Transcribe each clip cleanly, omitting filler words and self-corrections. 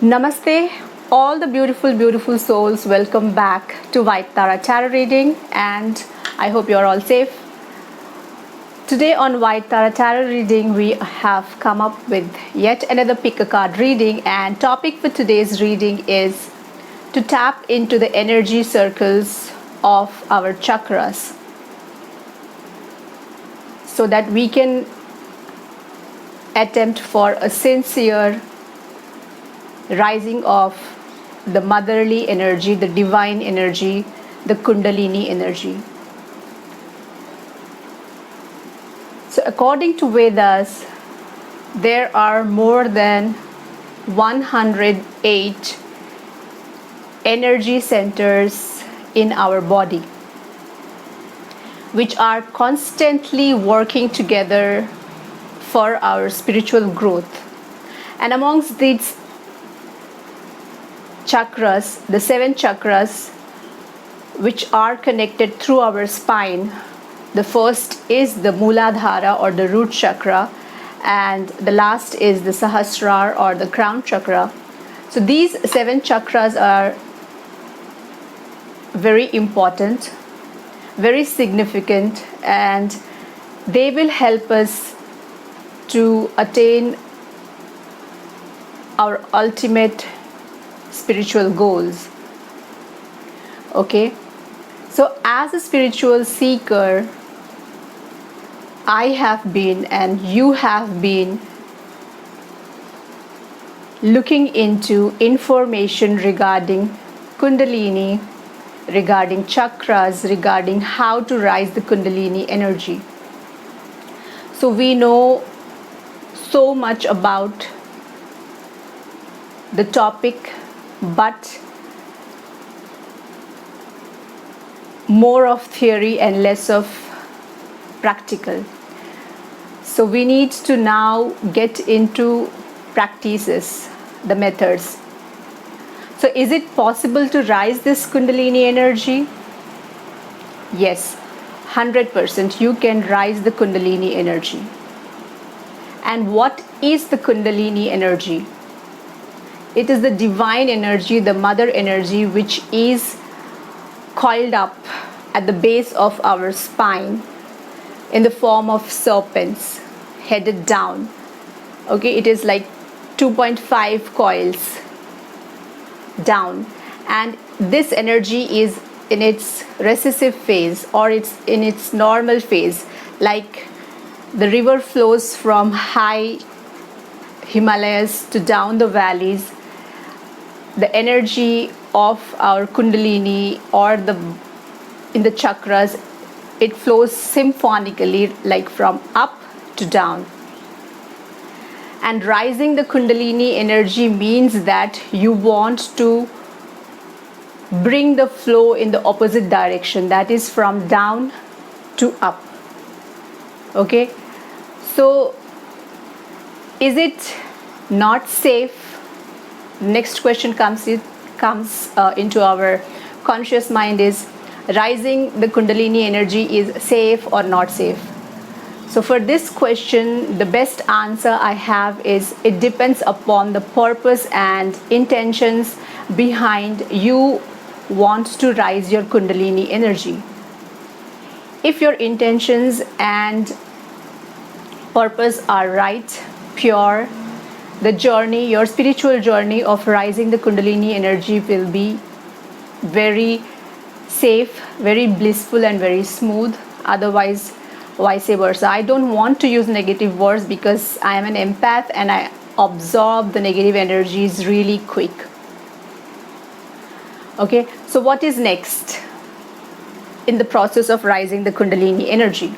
Namaste, all the beautiful souls. Welcome back to White Tara Tarot Reading, and I hope you're all safe. Today on White Tara Tarot Reading, we have come up with yet another pick a card reading, and topic for today's reading is to tap into the energy circles of our chakras so that we can attempt for a sincere rising of the motherly energy, the divine energy, the Kundalini energy. So according to Vedas, there are more than 108 energy centers in our body, which are constantly working together for our spiritual growth. And amongst these chakras, the 7 chakras which are connected through our spine, the first is the Muladhara or the root chakra, and the last is the Sahasrara or the crown chakra. So these 7 chakras are very important, very significant, and they will help us to attain our ultimate spiritual goals. Okay, so as a spiritual seeker, I have been and you have been looking into information regarding Kundalini, regarding chakras, regarding how to rise the Kundalini energy. So we know so much about the topic, but more of theory and less of practical. So we need to now get into practices, the methods. So is it possible to rise this Kundalini energy? Yes, 100% you can rise the Kundalini energy. And what is the Kundalini energy? It is the divine energy, the mother energy, which is coiled up at the base of our spine in the form of serpents headed down. Okay, it is like 2.5 coils down, and this energy is in its recessive phase, or it's in its normal phase, like the river flows from high Himalayas to down the valleys. The energy of our Kundalini or in the chakras, it flows symphonically, like from up to down. And rising the Kundalini energy means that you want to bring the flow in the opposite direction, that is from down to up. Okay, so is it not safe? Next question comes into our conscious mind is, rising the Kundalini energy is safe or not safe? So for this question, the best answer I have is, it depends upon the purpose and intentions behind you want to rise your Kundalini energy. If your intentions and purpose are right, pure, the journey, your spiritual journey of rising the Kundalini energy will be very safe, very blissful, and very smooth. Otherwise, vice versa. I don't want to use negative words because I am an empath and I absorb the negative energies really quick. Okay, so what is next in the process of rising the Kundalini energy?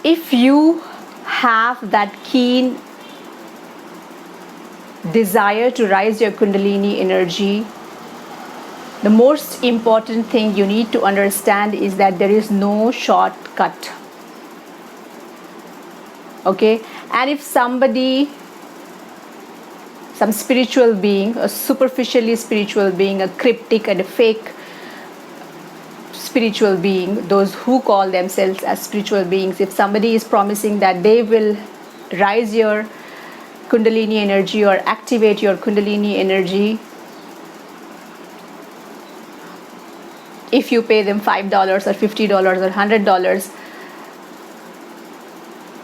If you have that keen desire to rise your Kundalini energy, the most important thing you need to understand is that there is no shortcut. Okay, and if somebody, some spiritual being, a superficially spiritual being, a cryptic and a fake spiritual being, those who call themselves as spiritual beings, if somebody is promising that they will rise your Kundalini energy or activate your Kundalini energy if you pay them $5 or $50 or $100.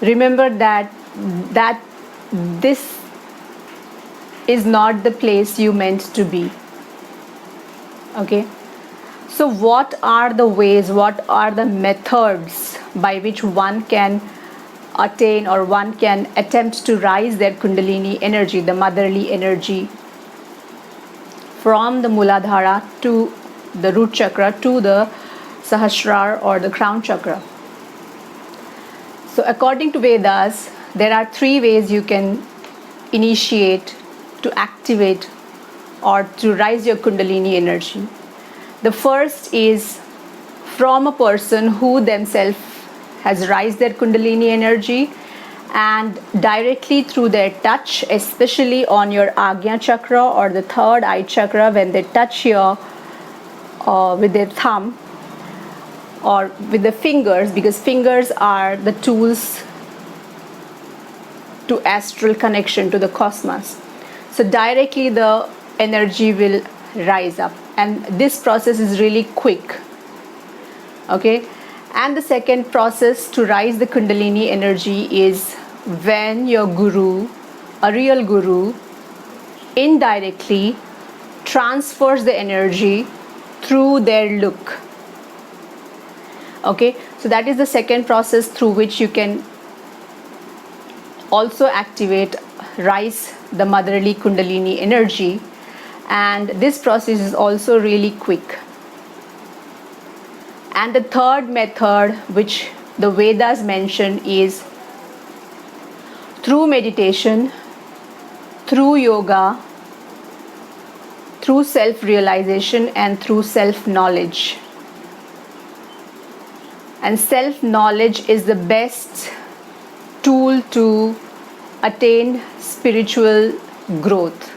Remember that this is not the place you meant to be. Okay? So what are the ways, what are the methods by which one can attain or one can attempt to rise their Kundalini energy, the motherly energy, from the Muladhara to the root chakra to the Sahasrara or the crown chakra? So according to Vedas, there are 3 ways you can initiate to activate or to rise your Kundalini energy. The first is from a person who themselves has raised their Kundalini energy, and directly through their touch, especially on your Agnya chakra or the third eye chakra, when they touch your with their thumb or with the fingers, because fingers are the tools to astral connection to the cosmos. So directly the energy will rise up, and this process is really quick. Okay? And the second process to rise the Kundalini energy is when your guru, a real guru, indirectly transfers the energy through their look. Okay, so that is the second process through which you can also activate, rise the motherly Kundalini energy, and this process is also really quick. And the third method which the Vedas mention is through meditation, through yoga, through self-realization, and through self-knowledge. And self-knowledge is the best tool to attain spiritual growth.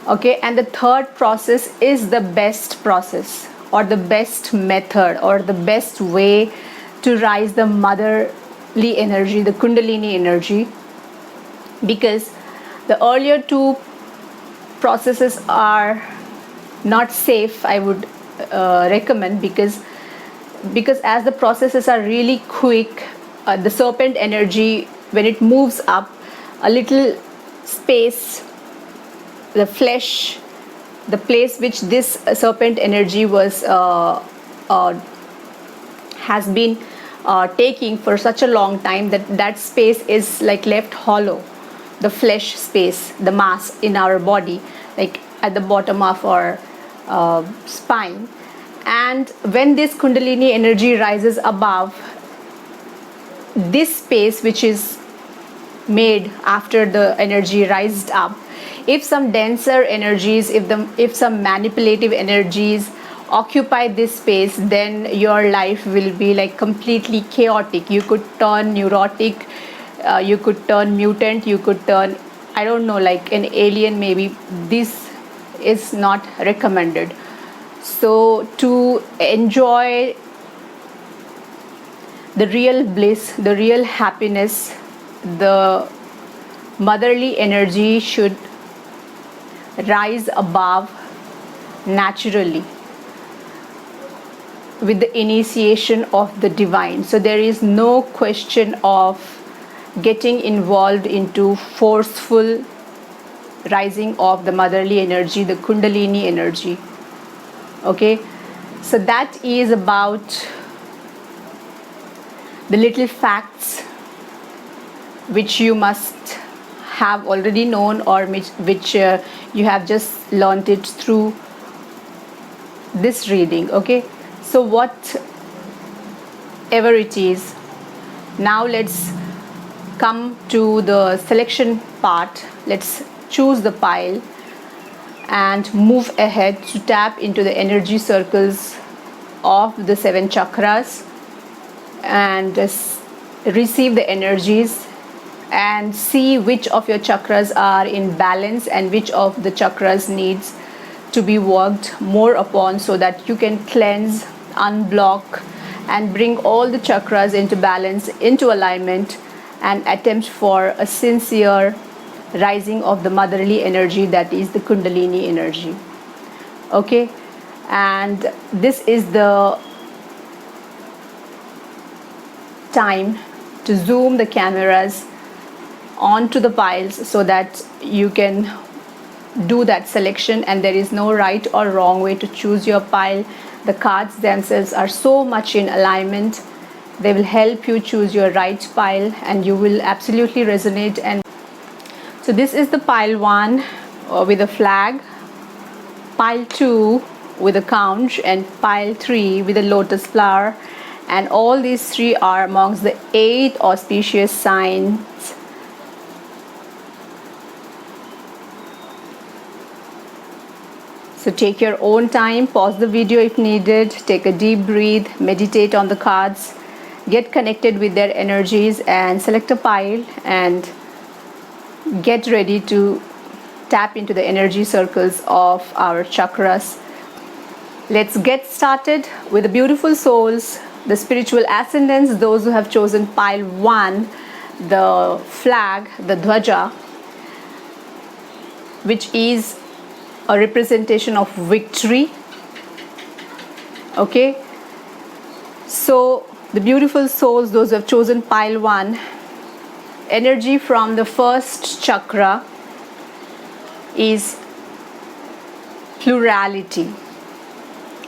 Okay, and the third process is the best process, or the best method, or the best way to rise the motherly energy, the Kundalini energy, because the earlier 2 processes are not safe, I would recommend, because as the processes are really quick, the serpent energy, when it moves up a little space, the flesh, the place which this serpent energy was has been taking for such a long time, that space is like left hollow, the flesh space, the mass in our body, like at the bottom of our spine. And when this Kundalini energy rises above, this space which is made after the energy rised up, if some denser energies, if some manipulative energies occupy this space, then your life will be like completely chaotic. You could turn neurotic, you could turn mutant, you could turn, I don't know, like an alien maybe. This is not recommended. So to enjoy the real bliss, the real happiness, the motherly energy should rise above naturally with the initiation of the divine. So there is no question of getting involved into forceful rising of the motherly energy, the Kundalini energy. Okay, so that is about the little facts which you must have already known, or which you have just learnt it through this reading. Okay, so whatever it is, now let's come to the selection part. Let's choose the pile and move ahead to tap into the energy circles of the 7 chakras and receive the energies and see which of your chakras are in balance and which of the chakras needs to be worked more upon, so that you can cleanse, unblock, and bring all the chakras into balance, into alignment, and attempt for a sincere rising of the motherly energy, that is the Kundalini energy. Okay, and this is the time to zoom the cameras onto the piles so that you can do that selection, and there is no right or wrong way to choose your pile. The cards themselves are so much in alignment. They will help you choose your right pile and you will absolutely resonate. And so this is the pile 1 with a flag, pile 2 with a Counch, and pile 3 with a lotus flower. And all these 3 are amongst the 8 auspicious signs. So take your own time, pause the video if needed, take a deep breath, meditate on the cards, get connected with their energies and select a pile and get ready to tap into the energy circles of our chakras. Let's get started with the beautiful souls, the spiritual ascendants, those who have chosen pile 1, the flag, the dhwaja, which is a representation of victory. Okay, so the beautiful souls, those who have chosen pile 1, energy from the first chakra is plurality.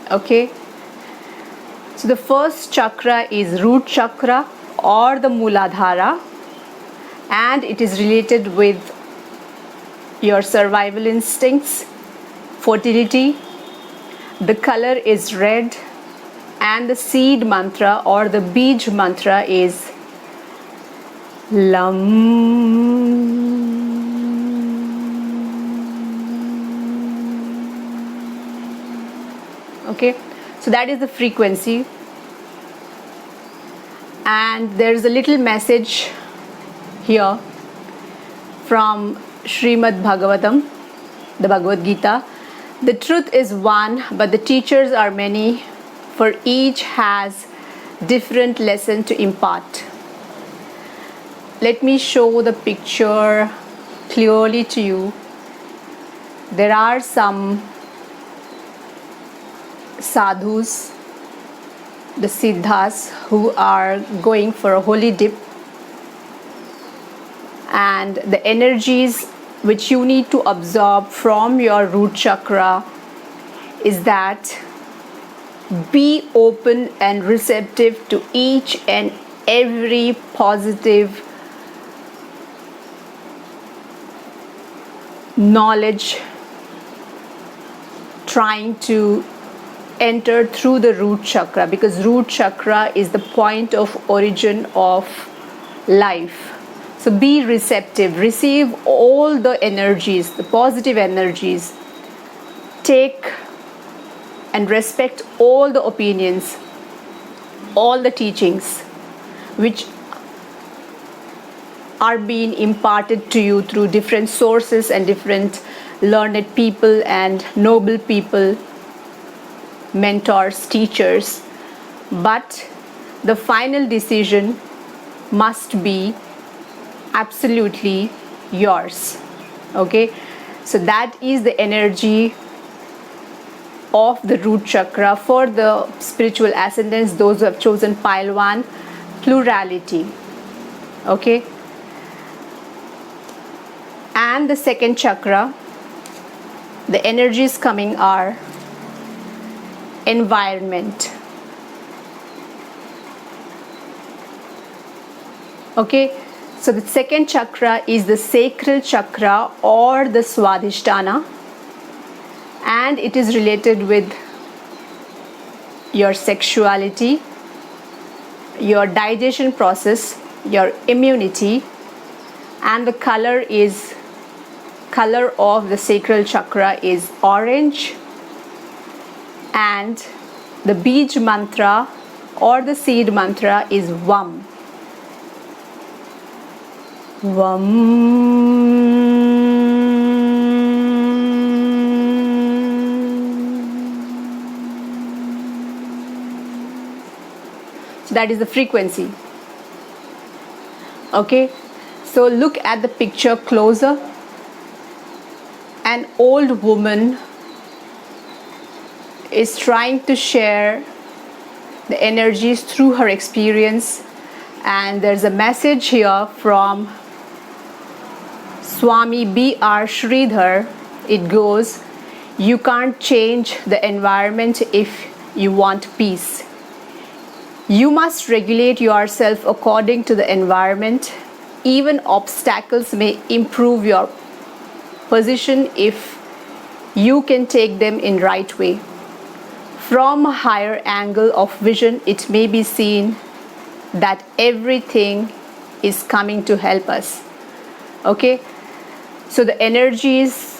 Okay, so the first chakra is root chakra or the Muladhara, and it is related with your survival instincts, fertility. The color is red, and the seed mantra or the Bij mantra is Lam. Okay, so that is the frequency, and there is a little message here from Srimad Bhagavatam, the Bhagavad Gita. The truth is one, but the teachers are many, for each has different lesson to impart. Let me show the picture clearly to you. There are some sadhus, the siddhas, who are going for a holy dip, and the energies which you need to absorb from your root chakra is that be open and receptive to each and every positive knowledge trying to enter through the root chakra, because root chakra is the point of origin of life. So be receptive, receive all the energies, the positive energies, take and respect all the opinions, all the teachings which are being imparted to you through different sources and different learned people and noble people, mentors, teachers. But the final decision must be absolutely yours. Okay, so that is the energy of the root chakra for the spiritual ascendants, those who have chosen pile 1, plurality. Okay, and the second chakra, the energies coming are environment. Okay, so the second chakra is the sacral chakra or the Swadhisthana, and it is related with your sexuality, your digestion process, your immunity, and the color of the sacral chakra is orange, and the Bij mantra or the seed mantra is Vam. Vam. So that is the frequency. Okay, so look at the picture closer. An old woman is trying to share the energies through her experience, and there's a message here from Swami B.R. Sridhar. It goes, you can't change the environment if you want peace. You must regulate yourself according to the environment. Even obstacles may improve your position if you can take them in right way. From a higher angle of vision, it may be seen that everything is coming to help us. Okay, so the energies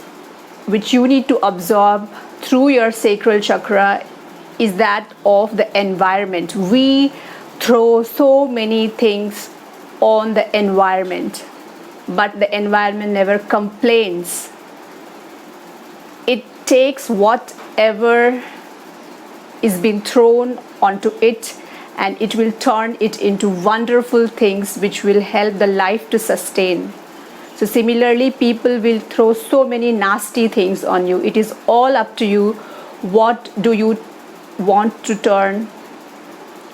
which you need to absorb through your sacral chakra is that of the environment. We throw so many things on the environment, but the environment never complains. It takes whatever is being thrown onto it, and it will turn it into wonderful things which will help the life to sustain. So similarly, people will throw so many nasty things on you. It is all up to you. What do you want to turn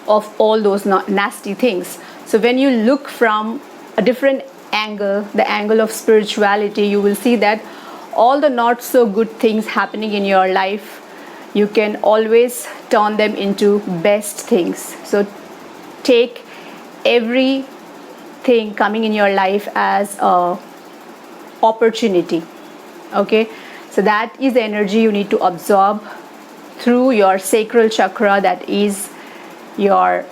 off all those nasty things? So when you look from a different angle, the angle of spirituality, you will see that all the not so good things happening in your life, you can always turn them into best things. So take everything coming in your life as a opportunity. Okay, so that is the energy you need to absorb through your sacral chakra, that is your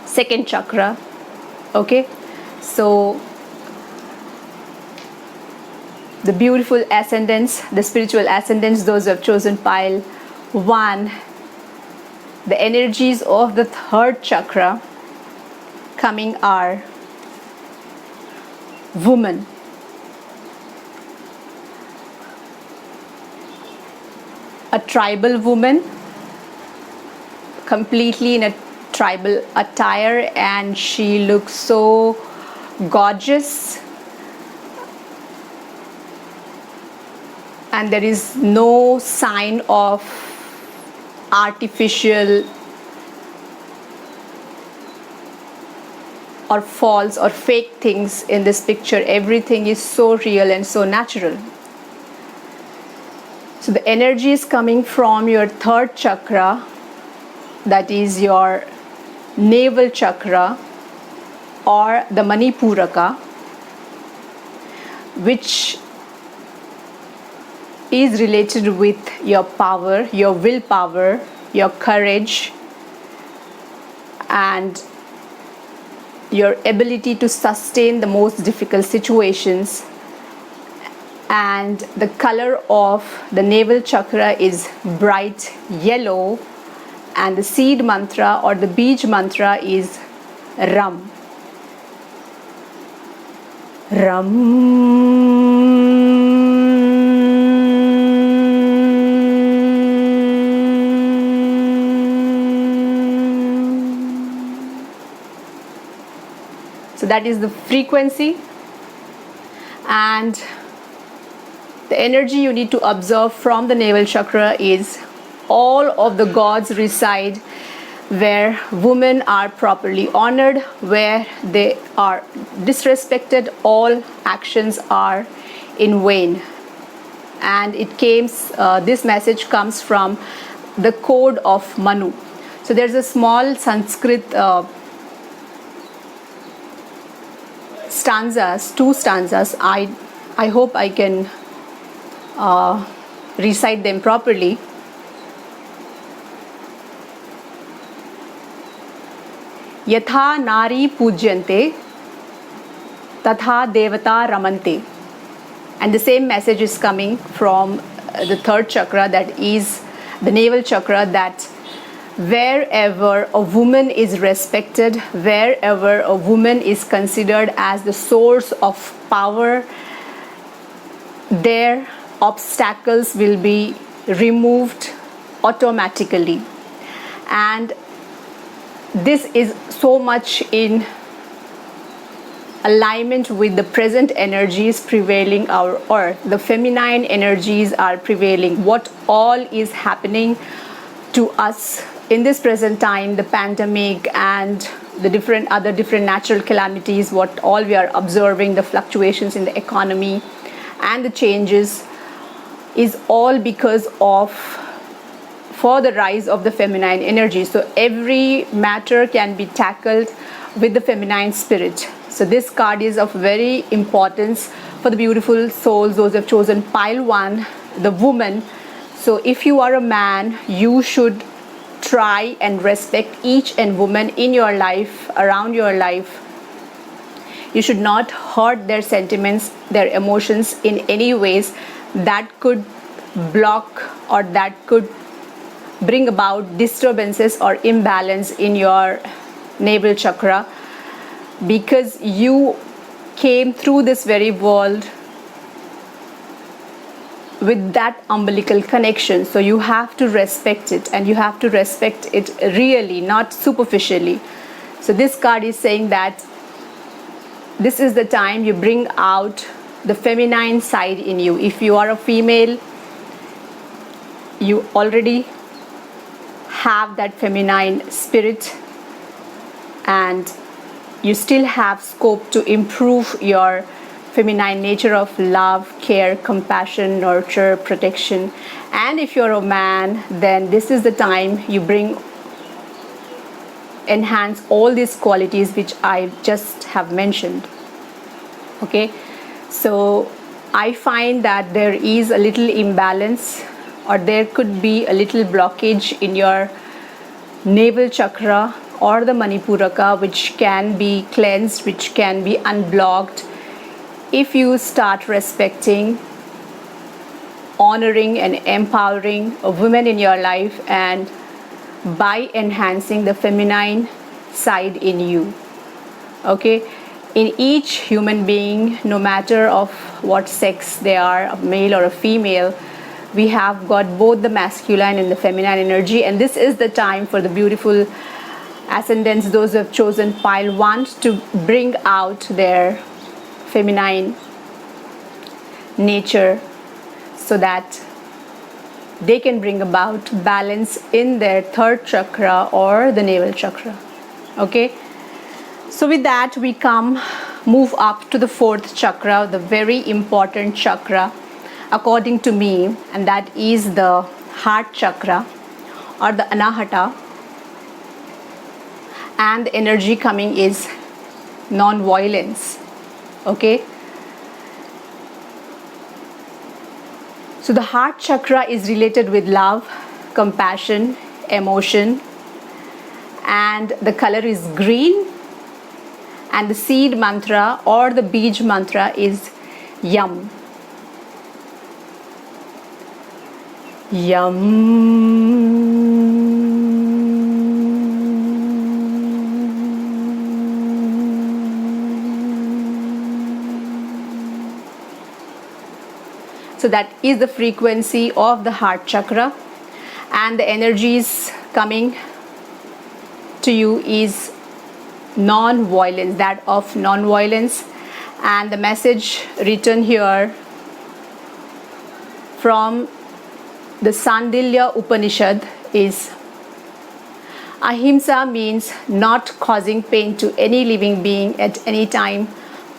second chakra. Okay, so the beautiful ascendants, the spiritual ascendants, those who have chosen pile 1, the energies of the third chakra coming are woman. A tribal woman, completely in a tribal attire, and she looks so gorgeous, and there is no sign of artificial or false or fake things in this picture. Everything is so real and so natural. So the energy is coming from your third chakra, that is your navel chakra or the Manipuraka, which is related with your power, your willpower, your courage, and your ability to sustain the most difficult situations. And the color of the navel chakra is bright yellow, and the seed mantra or the beej mantra is Ram. Ram. So that is the frequency, and the energy you need to observe from the navel chakra is all of the gods reside where women are properly honored, where they are disrespected, all actions are in vain. And this message comes from the code of Manu. So there's a small Sanskrit two stanzas. I hope I can recite them properly. Yatha nari pujyante tatha devata ramante. And the same message is coming from the third chakra, that is the navel chakra, that wherever a woman is respected, wherever a woman is considered as the source of power, there obstacles will be removed automatically. And this is so much in alignment with the present energies prevailing our earth. The feminine energies are prevailing. What all is happening to us in this present time, the pandemic and the different natural calamities, what all we are observing, the fluctuations in the economy and the changes, is all because of for the rise of the feminine energy. So every matter can be tackled with the feminine spirit. So this card is of very importance for the beautiful souls, those who have chosen pile 1, the woman. So if you are a man, you should try and respect each and woman in your life, around your life. You should not hurt their sentiments, their emotions in any ways that could block or that could bring about disturbances or imbalance in your navel chakra, because you came through this very world with that umbilical connection. So you have to respect it, and you have to respect it really, not superficially. So this card is saying that this is the time you bring out the feminine side in you. If you are a female, you already have that feminine spirit, and you still have scope to improve your feminine nature of love, care, compassion, nurture, protection. And if you're a man, then this is the time you enhance all these qualities which I just have mentioned. Okay, so I find that there is a little imbalance, or there could be a little blockage in your navel chakra or the Manipuraka, which can be cleansed, which can be unblocked if you start respecting, honoring and empowering a woman in your life, and by enhancing the feminine side in you. Okay, in each human being, no matter of what sex they are, a male or a female, we have got both the masculine and the feminine energy. And this is the time for the beautiful ascendants, those who have chosen pile 1, to bring out their feminine nature, so that they can bring about balance in their 3rd chakra or the navel chakra. Okay, so with that we move up to the 4th chakra, the very important chakra according to me, and that is the heart chakra or the anahata. And the energy coming is non-violence. Okay, so the heart chakra is related with love, compassion, emotion, and the color is green, and the seed mantra or the bij mantra is yum. Yum. So that is the frequency of the heart chakra, and the energies coming to you is non-violence, that of non-violence. And the message written here from the Sandilya Upanishad is ahimsa means not causing pain to any living being at any time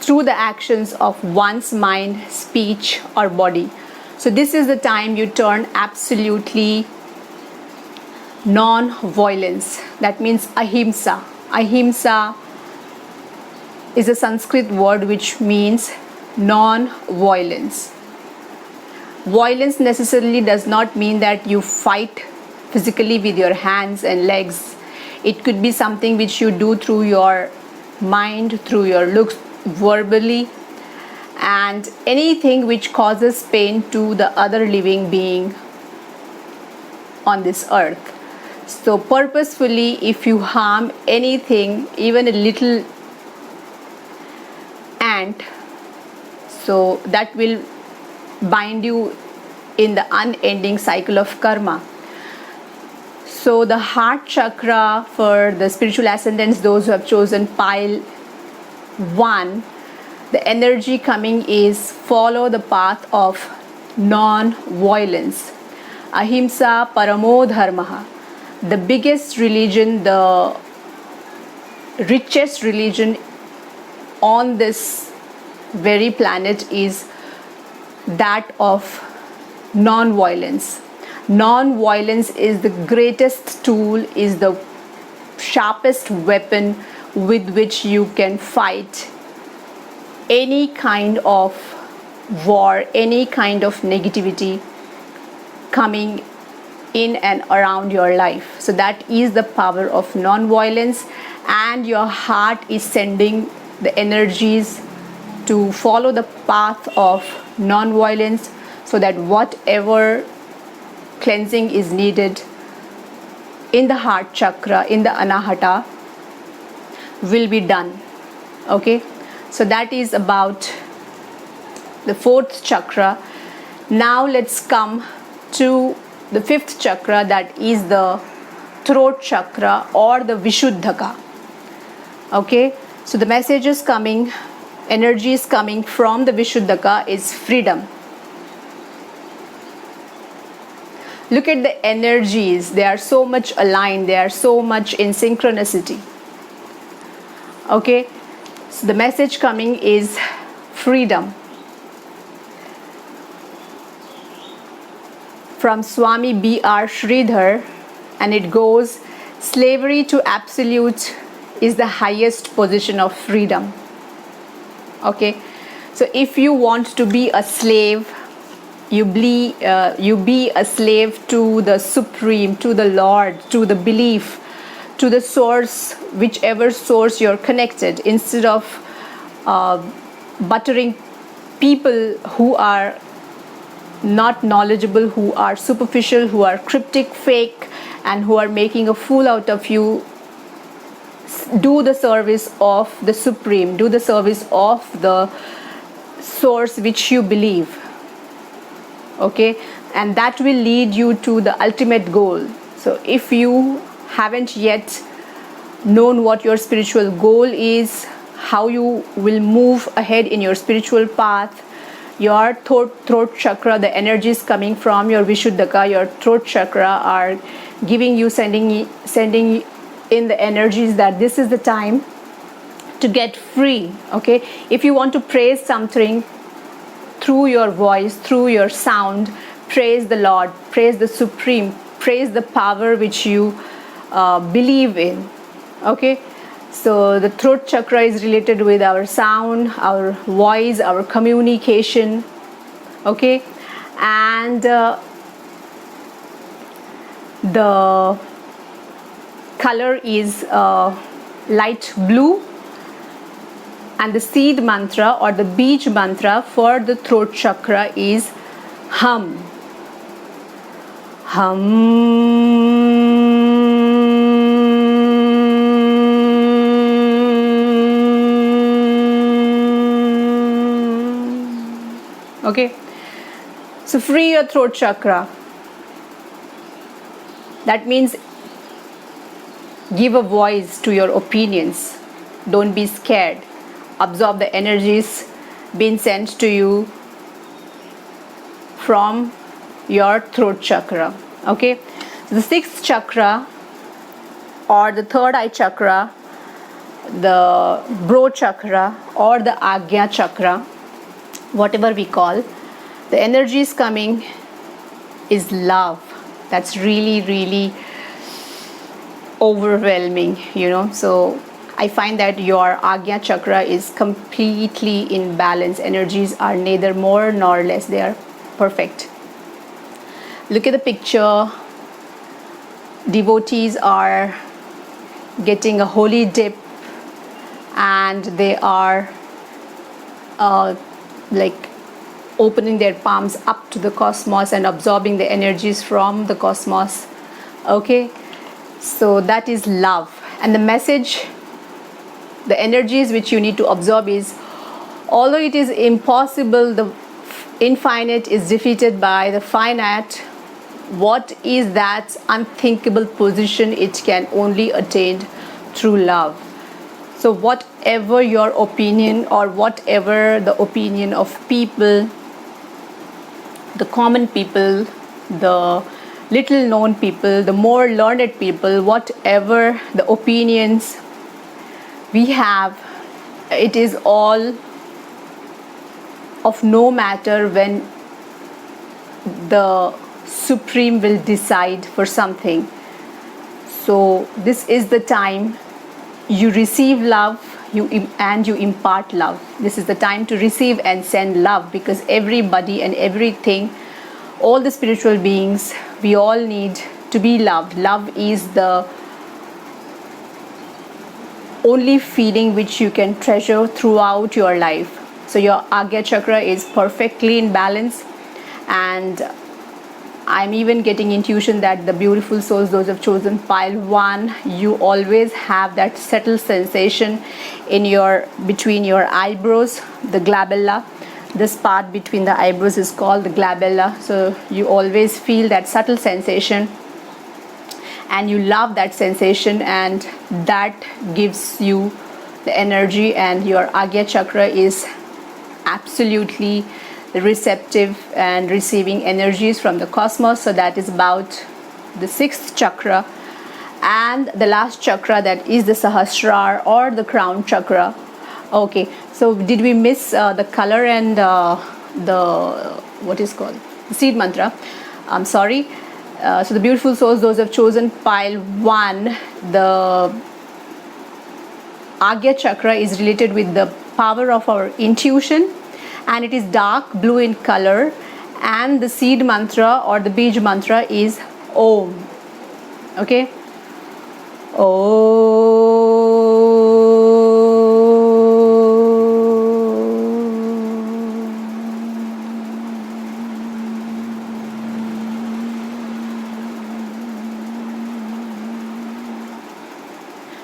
through the actions of one's mind, speech or body. So this is the time you turn absolutely non-violence. That means ahimsa. Ahimsa is a Sanskrit word which means non-violence. Violence necessarily does not mean that you fight physically with your hands and legs. It could be something which you do through your mind, through your looks, verbally, and anything which causes pain to the other living being on this earth. So purposefully, if you harm anything, even a little ant, so that will bind you in the unending cycle of karma. So the heart chakra for the spiritual ascendants, those who have chosen pile 1, the energy coming is follow the path of non-violence. Ahimsa paramo dharmaha. The biggest religion, the richest religion on this very planet is that of non-violence. Non-violence is the greatest tool, is the sharpest weapon with which you can fight any kind of war, any kind of negativity coming in and around your life. So that is the power of non-violence, and your heart is sending the energies to follow the path of non-violence, so that whatever cleansing is needed in the heart chakra, in the anahata, will be done. Okay, so that is about the 4th chakra. Now let's come to the 5th chakra, that is the throat chakra or the Vishuddhaka. Okay, so the message is coming, energy is coming from the Vishuddhaka is freedom. Look at the energies, they are so much aligned, they are so much in synchronicity. Okay, so the message coming is freedom. From Swami B.R. Sridhar, and it goes, slavery to absolute is the highest position of freedom. Okay, so if you want to be a slave, you be a slave to the Supreme, to the Lord, to the belief, to the source, whichever source you're connected, instead of buttering people who are not knowledgeable, who are superficial, who are cryptic, fake, and who are making a fool out of you. Do the service of the Supreme, do the service of the source which you believe. Okay, and that will lead you to the ultimate goal. So if you haven't yet known what your spiritual goal is, how you will move ahead in your spiritual path, your throat chakra, the energies coming from your Vishuddhaka, your throat chakra are giving you, sending in the energies that this is the time to get free. Okay, if you want to praise something through your voice, through your sound, praise the Lord, praise the Supreme, praise the power which you believe in. Okay, so the throat chakra is related with our sound, our voice, our communication. Okay, and the color is light blue, and the seed mantra or the beach mantra for the throat chakra is hum. Hum. Okay, so free your throat chakra. That means give a voice to your opinions. Don't be scared. Absorb the energies being sent to you from your throat chakra. Okay, so the 6th chakra or the 3rd eye chakra, the bro chakra or the agya chakra, whatever we call, the energy is coming is love. That's really, really overwhelming, so I find that your agya chakra is completely in balance. Energies are neither more nor less, they are perfect. Look at the picture. Devotees are getting a holy dip, and they are like opening their palms up to the cosmos and absorbing the energies from the cosmos. Okay, so that is love. And the message, the energies which you need to absorb is, although it is impossible, the infinite is defeated by the finite. What is that unthinkable position? It can only attain through love. So whatever your opinion, or whatever the opinion of people, the common people, the little known people, the more learned people, whatever the opinions we have, it is all of no matter when the Supreme will decide for something. So this is the time you receive love, you impart love. This is the time to receive and send love, because everybody and everything, all the spiritual beings, we all need to be loved. Love is the only feeling which you can treasure throughout your life. So your Agya chakra is perfectly in balance, and I'm even getting intuition that the beautiful souls, those who have chosen pile 1, you always have that subtle sensation in between your eyebrows, the glabella. This part between the eyebrows is called the glabella. So you always feel that subtle sensation, and you love that sensation, and that gives you the energy, and your Agya chakra is absolutely receptive and receiving energies from the cosmos. So that is about the 6th chakra. And the last chakra, that is the Sahasrara or the crown chakra. Okay, so did we miss the color and the what is called the seed mantra? I'm sorry. So the beautiful souls, those who have chosen pile 1, the Agya chakra is related with the power of our intuition, and it is dark blue in color, and the seed mantra or the bij mantra is Om. Okay,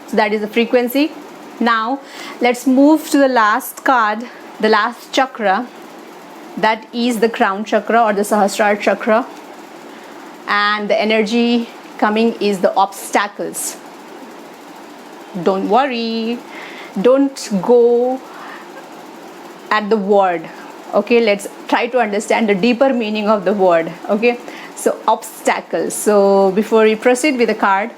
so that is the frequency. Now let's move to the last card, the last chakra, that is the crown chakra or the Sahasrara chakra, and the energy coming is the obstacles. Don't worry, don't go at the word. Okay, let's try to understand the deeper meaning of the word. Okay, so obstacles. So before we proceed with the card,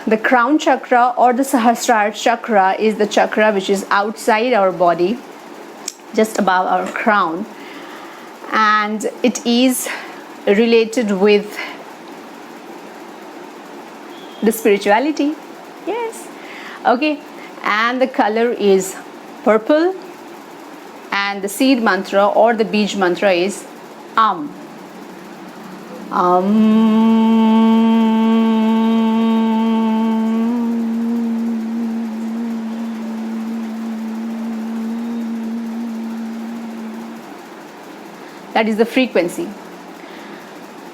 the crown chakra or the Sahasrara chakra is the chakra which is outside our body, just above our crown, and it is related with the spirituality. Yes. Okay, and the color is purple, and the seed mantra or the bij mantra is That is the frequency.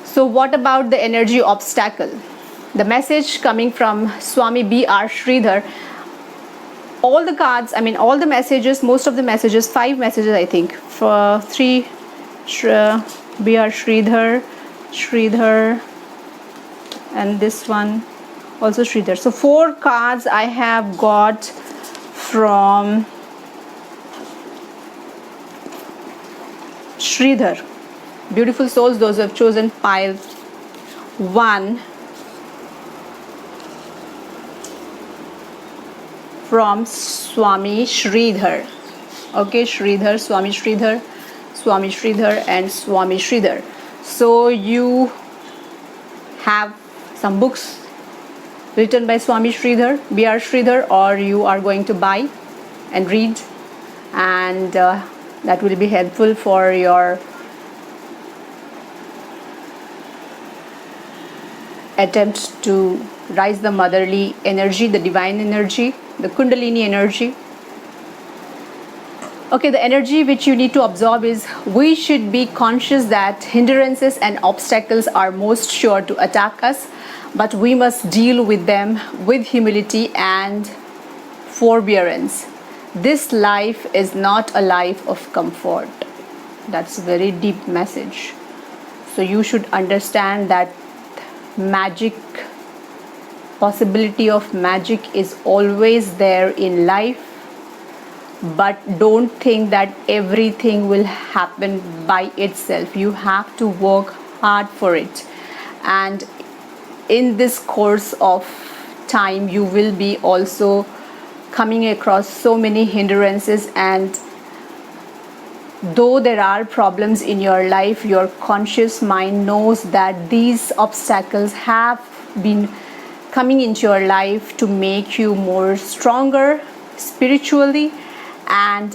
So what about the energy obstacle? The message coming from Swami B.R. Sridhar, all the cards, I mean all the messages, most of the messages, 5 messages I think, for 3 B.R. Sridhar, and this one also Sridhar. So 4 cards I have got from Sridhar. Beautiful souls, those who have chosen pile 1, from Swami Sridhar. Okay, Sridhar, Swami Sridhar, Swami Sridhar and Swami Sridhar. So you have some books written by Swami Sridhar, B.R. Sridhar, or you are going to buy and read, and that will be helpful for your attempt to rise the motherly energy, the divine energy, the Kundalini energy. Okay, the energy which you need to absorb is, we should be conscious that hindrances and obstacles are most sure to attack us, but we must deal with them with humility and forbearance. This life is not a life of comfort. That's a very deep message. So you should understand that magic possibility of magic is always there in life, but don't think that everything will happen by itself. You have to work hard for it, and in this course of time you will be also coming across so many hindrances, and though there are problems in your life, your conscious mind knows that these obstacles have been coming into your life to make you more stronger spiritually, and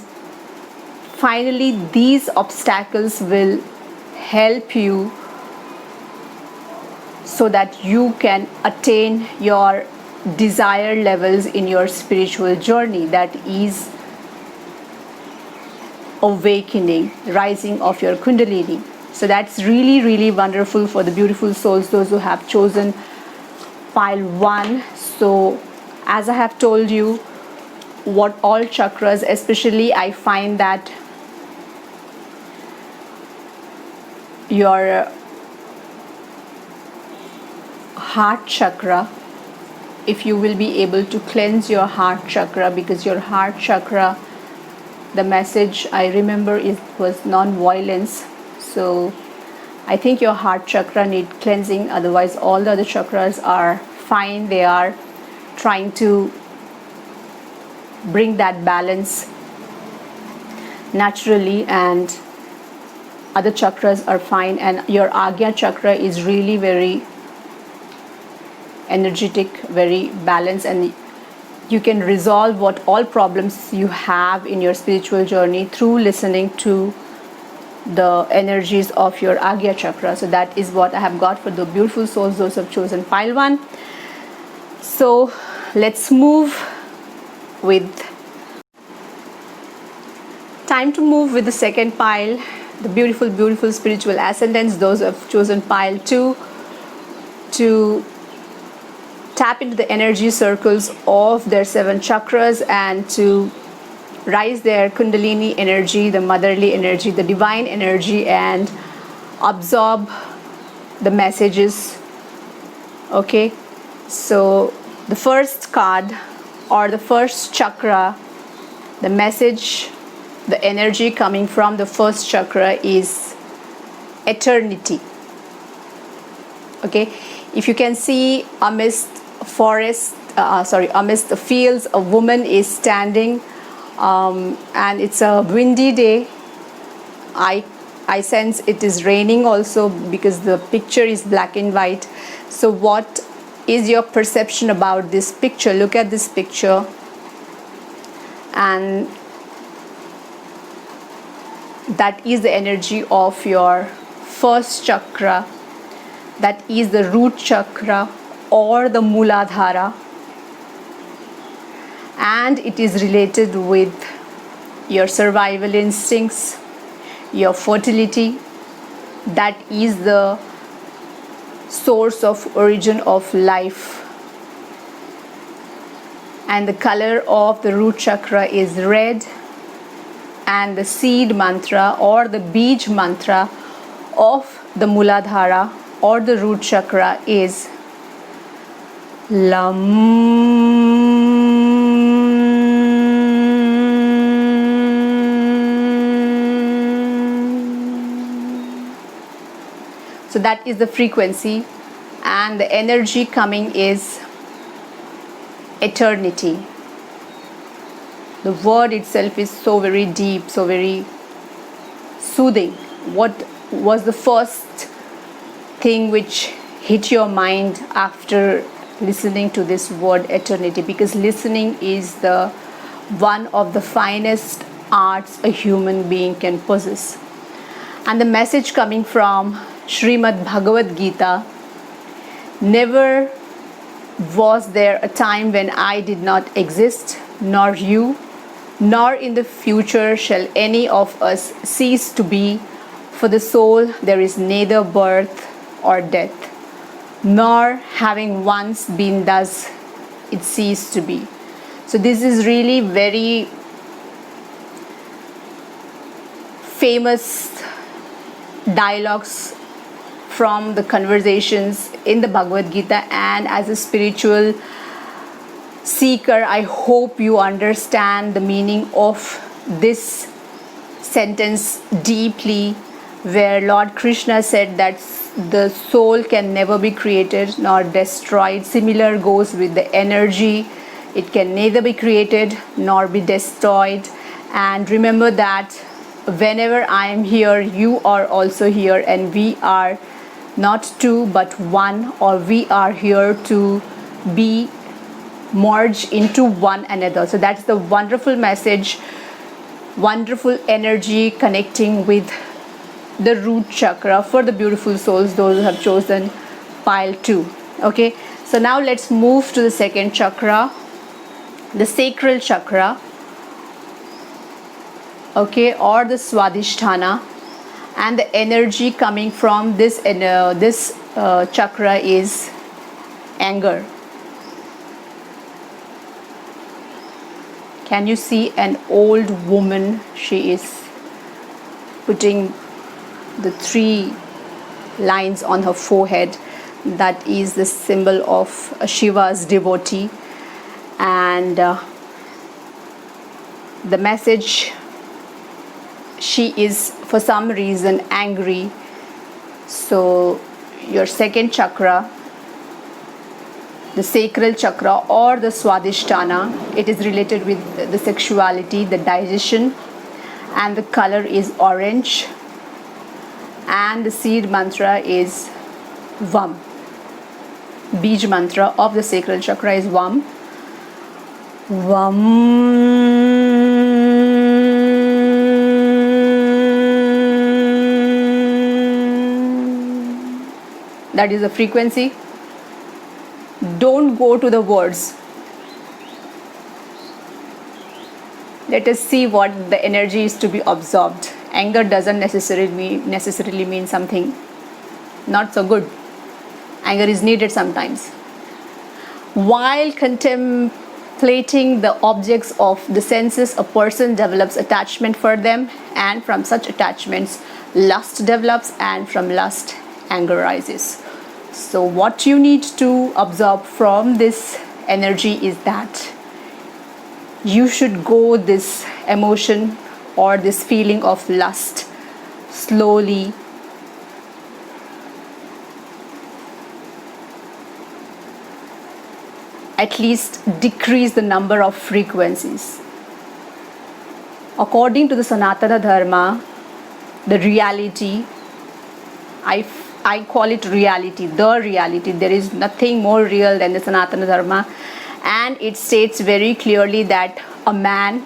finally these obstacles will help you so that you can attain your desired levels in your spiritual journey, that is awakening, rising of your Kundalini. So that's really, really wonderful for the beautiful souls, those who have chosen pile 1. So as I have told you, what all chakras, especially I find that your heart chakra, if you will be able to cleanse your heart chakra, because your heart chakra, the message I remember was non-violence. So I think your heart chakra need cleansing, otherwise all the other chakras are fine. They are trying to bring that balance naturally, and other chakras are fine. And your Agya chakra is really very energetic, very balanced, and you can resolve what all problems you have in your spiritual journey through listening to the energies of your Agya chakra. So that is what I have got for the beautiful souls, those who have chosen pile 1. So let's move with time to move with the second pile, the beautiful, beautiful spiritual ascendants, those who have chosen pile 2, to tap into the energy circles of their 7 chakras and to rise their Kundalini energy, the motherly energy, the divine energy, and absorb the messages. Okay, so the first card, or the first chakra, the message, the energy coming from the first chakra is eternity. Okay, if you can see amidst amidst the fields, a woman is standing, and it's a windy day. I sense it is raining also, because the picture is black and white. So what is your perception about this picture? Look at this picture, and that is the energy of your first chakra, that is the root chakra or the Muladhara, and it is related with your survival instincts, your fertility. That is the source of origin of life, and the color of the root chakra is red, and the seed mantra or the bij mantra of the Muladhara or the root chakra is Lam. So that is the frequency, and the energy coming is eternity. The word itself is so very deep, so very soothing. What was the first thing which hit your mind after listening to this word eternity? Because listening is the one of the finest arts a human being can possess. And the message coming from Srimad Bhagavad Gita: never was there a time when I did not exist, nor you, nor in the future shall any of us cease to be. For the soul there is neither birth or death, nor having once been thus it ceased to be. So this is really very famous dialogues from the conversations in the Bhagavad Gita, and as a spiritual seeker, I hope you understand the meaning of this sentence deeply, where Lord Krishna said that the soul can never be created nor destroyed. Similar goes with the energy. It can neither be created nor be destroyed. And remember that whenever I am here, you are also here, and we are not two but one, or we are here to be merged into one another. So that's the wonderful message, wonderful energy connecting with the root chakra for the beautiful souls, those who have chosen pile 2. Okay, so now let's move to the second chakra, the sacral chakra, okay, or the Swadhisthana. And the energy coming from this chakra is anger. Can you see an old woman? She is putting the 3 lines on her forehead. That is the symbol of Shiva's devotee. And the message, she is for some reason angry. So your second chakra, the sacral chakra or the Swadhisthana, it is related with the sexuality, the digestion, and the color is orange, and the seed mantra is Vam. Bij mantra of the sacral chakra is Vam. Vam. That is the frequency. Don't go to the words. Let us see what the energy is to be absorbed. Anger doesn't necessarily mean something not so good. Anger is needed sometimes. While contemplating the objects of the senses, a person develops attachment for them, and from such attachments, lust develops, and from lust, anger rises. So what you need to absorb from this energy is that you should go this emotion or this feeling of lust slowly, at least decrease the number of frequencies. According to the Sanatana Dharma, the reality, I call it reality, the reality. There is nothing more real than the Sanatana Dharma. And it states very clearly that a man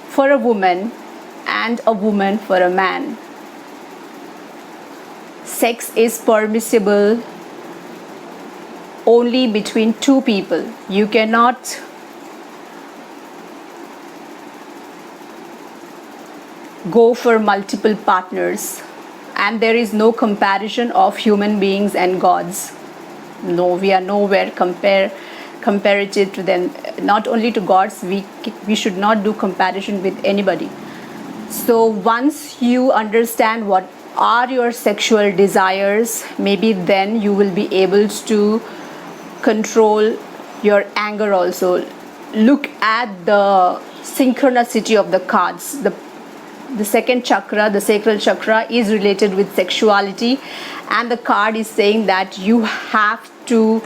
for a woman and a woman for a man. Sex is permissible only between 2 people. You cannot go for multiple partners. And there is no comparison of human beings and gods. No, we are nowhere comparative to them. Not only to gods, we should not do comparison with anybody. So once you understand what are your sexual desires, maybe then you will be able to control your anger also. Look at the synchronicity of the cards. The second chakra, the sacral chakra, is related with sexuality, and the card is saying that you have to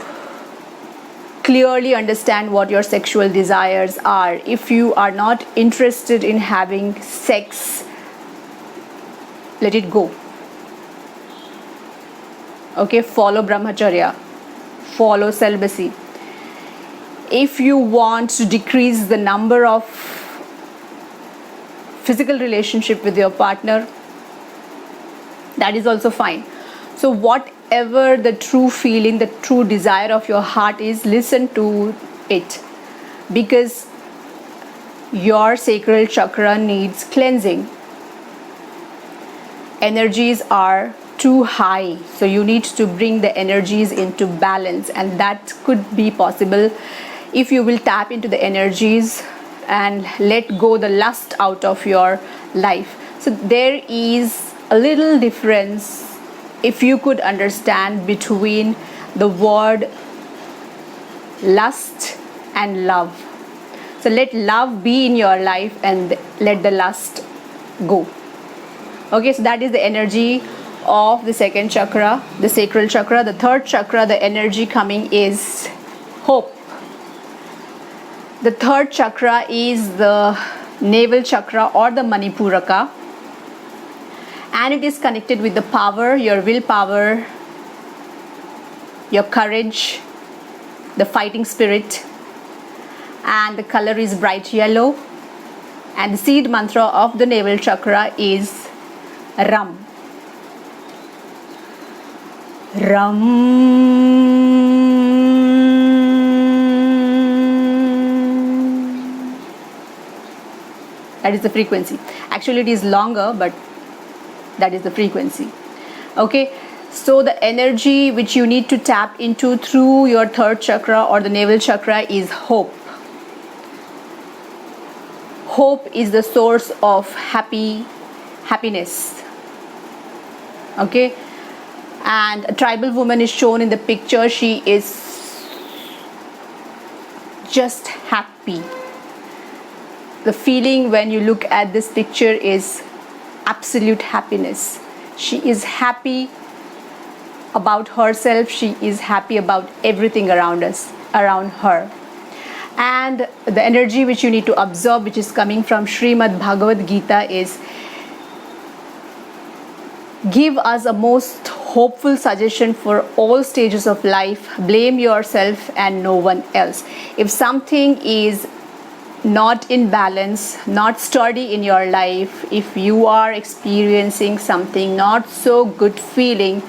clearly understand what your sexual desires are. If you are not interested in having sex, let it go. Okay, follow brahmacharya, follow celibacy. If you want to decrease the number of physical relationship with your partner, that is also fine. So whatever the true feeling, the true desire of your heart is, listen to it, because your sacral chakra needs cleansing. Energies are too high, so you need to bring the energies into balance, and that could be possible if you will tap into the energies and let go the lust out of your life. So there is a little difference if you could understand between the word lust and love. So let love be in your life and let the lust go. Okay, so that is the energy of the second chakra, the sacral chakra. The third chakra, the energy coming is hope. The third chakra is the navel chakra or the Manipuraka, and it is connected with the power, your willpower, your courage, the fighting spirit, and the color is bright yellow, and the seed mantra of the navel chakra is Ram. Ram. That is the frequency. Actually it is longer, but that is the frequency. Okay, so the energy which you need to tap into through your third chakra or the navel chakra is hope. Hope is the source of happiness. Okay, and a tribal woman is shown in the picture. She is just happy. The feeling when you look at this picture is absolute happiness. She is happy about herself. She is happy about everything around her. And the energy which you need to absorb, which is coming from Srimad Bhagavad Gita, is give us a most hopeful suggestion for all stages of life. Blame yourself and no one else. If something is not in balance, not sturdy in your life, if you are experiencing something not so good feeling,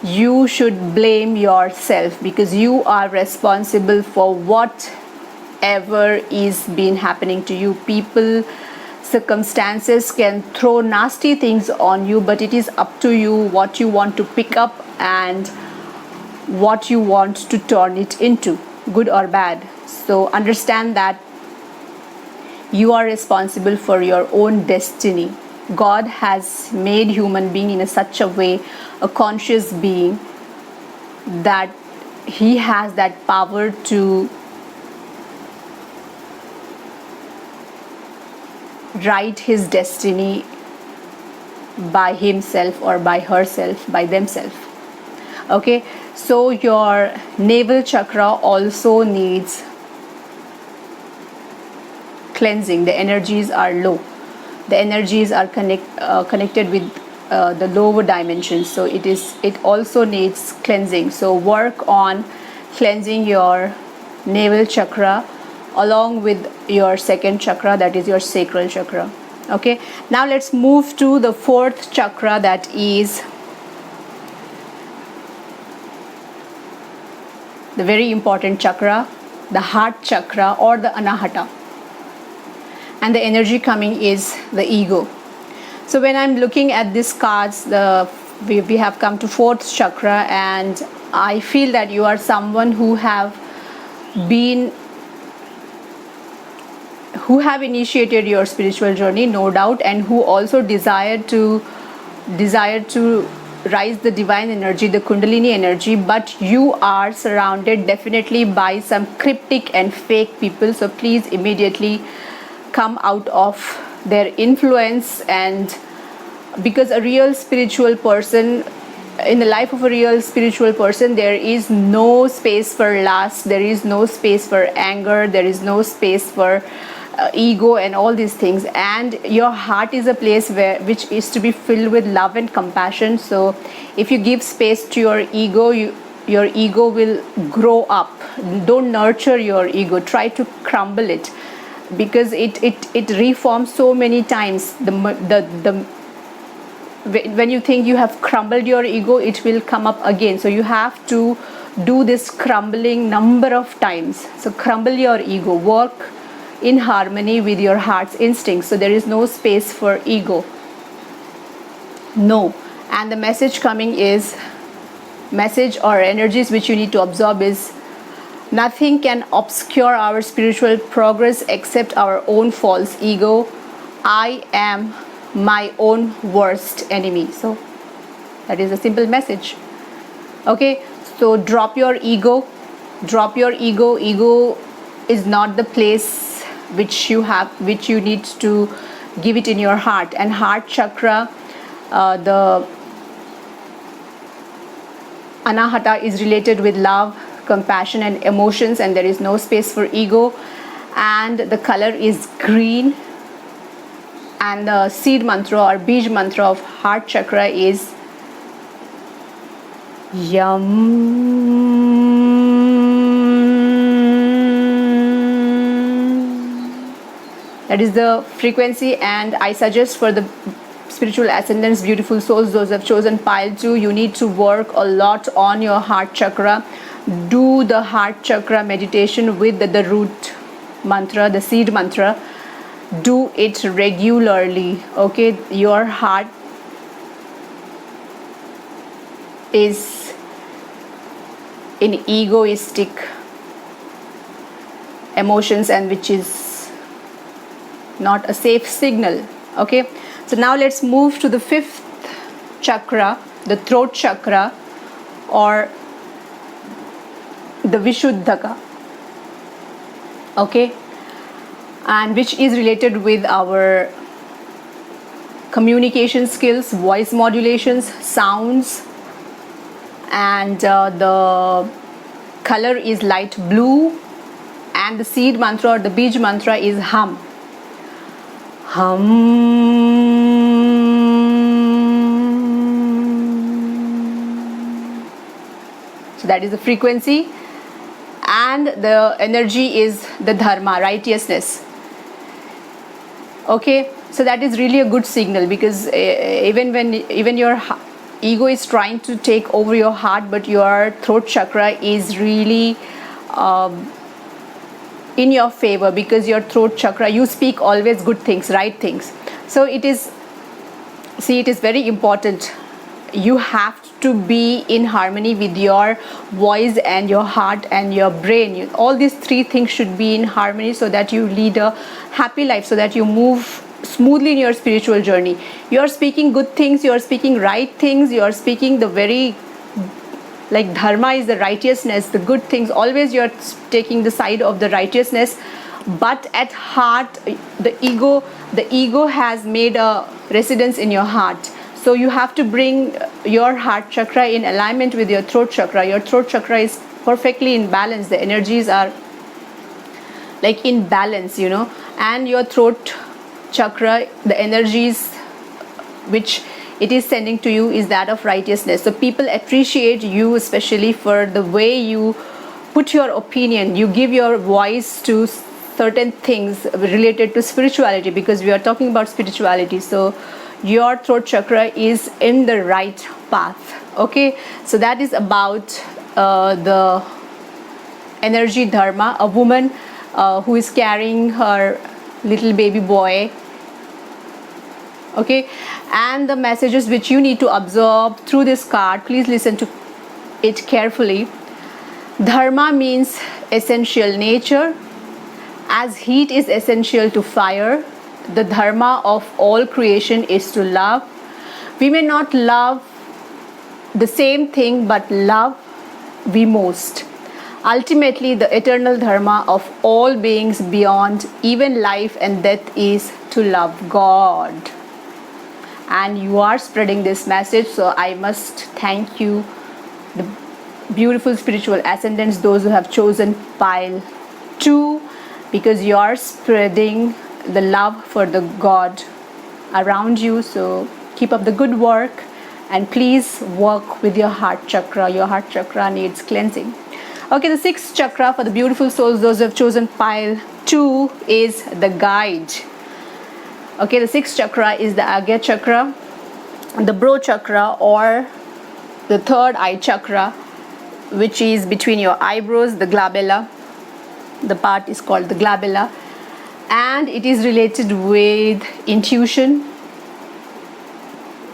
you should blame yourself, because you are responsible for whatever is been happening to you. People, circumstances can throw nasty things on you, but it is up to you what you want to pick up and what you want to turn it into, good or bad. So understand that you are responsible for your own destiny. God has made human being in such a way, a conscious being, that he has that power to write his destiny by himself or by herself, by themselves. Okay, so your navel chakra also needs cleansing. The energies are low. The energies are connected with the lower dimensions, so it also needs cleansing. So work on cleansing your navel chakra along with your second chakra, that is your sacral chakra. Okay, now let's move to the fourth chakra, that is the very important chakra, the heart chakra or the anahata. And the energy coming is the ego. So when I'm looking at these cards, we have come to fourth chakra, and I feel that you are someone who have initiated your spiritual journey, no doubt, and who also desire to rise the divine energy, the Kundalini energy, but you are surrounded definitely by some cryptic and fake people. So please immediately come out of their influence, and because a real spiritual person, in the life of a real spiritual person, there is no space for lust, there is no space for anger, there is no space for ego and all these things, and your heart is a place which is to be filled with love and compassion. So if you give space to your ego, your ego will grow up. Don't nurture your ego, try to crumble it, because it reforms so many times. When you think you have crumbled your ego, it will come up again. So you have to do this crumbling number of times. So crumble your ego, work in harmony with your heart's instincts. So there is no space for ego. No. And the message coming is, message or energies which you need to absorb is, nothing can obscure our spiritual progress except our own false ego. I am my own worst enemy. So That is a simple message. Okay, so drop your ego. Drop your ego. Ego is not the place which you need to give it in your heart. And heart chakra, the anahata, is related with love, compassion and emotions, and there is no space for ego. And the color is green. And the seed mantra or bij mantra of heart chakra is Yum. That is the frequency, and I suggest for the spiritual ascendants, beautiful souls, those who have chosen pile 2, you need to work a lot on your heart chakra. Do the heart chakra meditation with the root mantra, the seed mantra. Do it regularly. Okay, your heart is in egoistic emotions, and which is not a safe signal. Okay, so now let's move to the 5th chakra, the throat chakra, or the Vishuddhaka. Okay, and which is related with our communication skills, voice modulations, sounds, and the color is light blue, and the seed mantra or the bij mantra is hum. Hum. So that is the frequency, and the energy is the dharma, righteousness. Okay, so that is really a good signal, because even your ego is trying to take over your heart, but your throat chakra is really in your favor, because your throat chakra, you speak always good things, right things. So it is very important. You have to be in harmony with your voice and your heart and your brain. All these 3 things should be in harmony, so that you lead a happy life, so that you move smoothly in your spiritual journey. You are speaking good things, you are speaking right things, you are speaking the very, like, dharma is the righteousness, the good things. Always you are taking the side of the righteousness, but at heart the ego has made a residence in your heart. So you have to bring your heart chakra in alignment with your throat chakra. Your throat chakra is perfectly in balance. The energies are like in balance, and your throat chakra, the energies which it is sending to you is that of righteousness. So people appreciate you, especially for the way you put your opinion, you give your voice to certain things related to spirituality, because we are talking about spirituality. So your throat chakra is in the right path. Okay, so that is about the energy dharma. A woman who is carrying her little baby boy. Okay, and the messages which you need to absorb through this card, please listen to it carefully. Dharma means essential nature. As heat is essential to fire, the dharma of all creation is to love. We may not love the same thing, but love we most. Ultimately, the eternal dharma of all beings beyond even life and death is to love God. And you are spreading this message, so I must thank you, the beautiful spiritual ascendants, those who have chosen pile 2, because you are spreading the love for the God around you. So keep up the good work, and please work with your heart chakra. Your heart chakra needs cleansing. Okay, the 6th chakra for the beautiful souls, those who have chosen pile 2, is the guide. Okay, the 6th chakra is the Agya chakra, the Bro chakra, or the 3rd eye chakra, which is between your eyebrows, the glabella. The part is called the glabella, and it is related with intuition.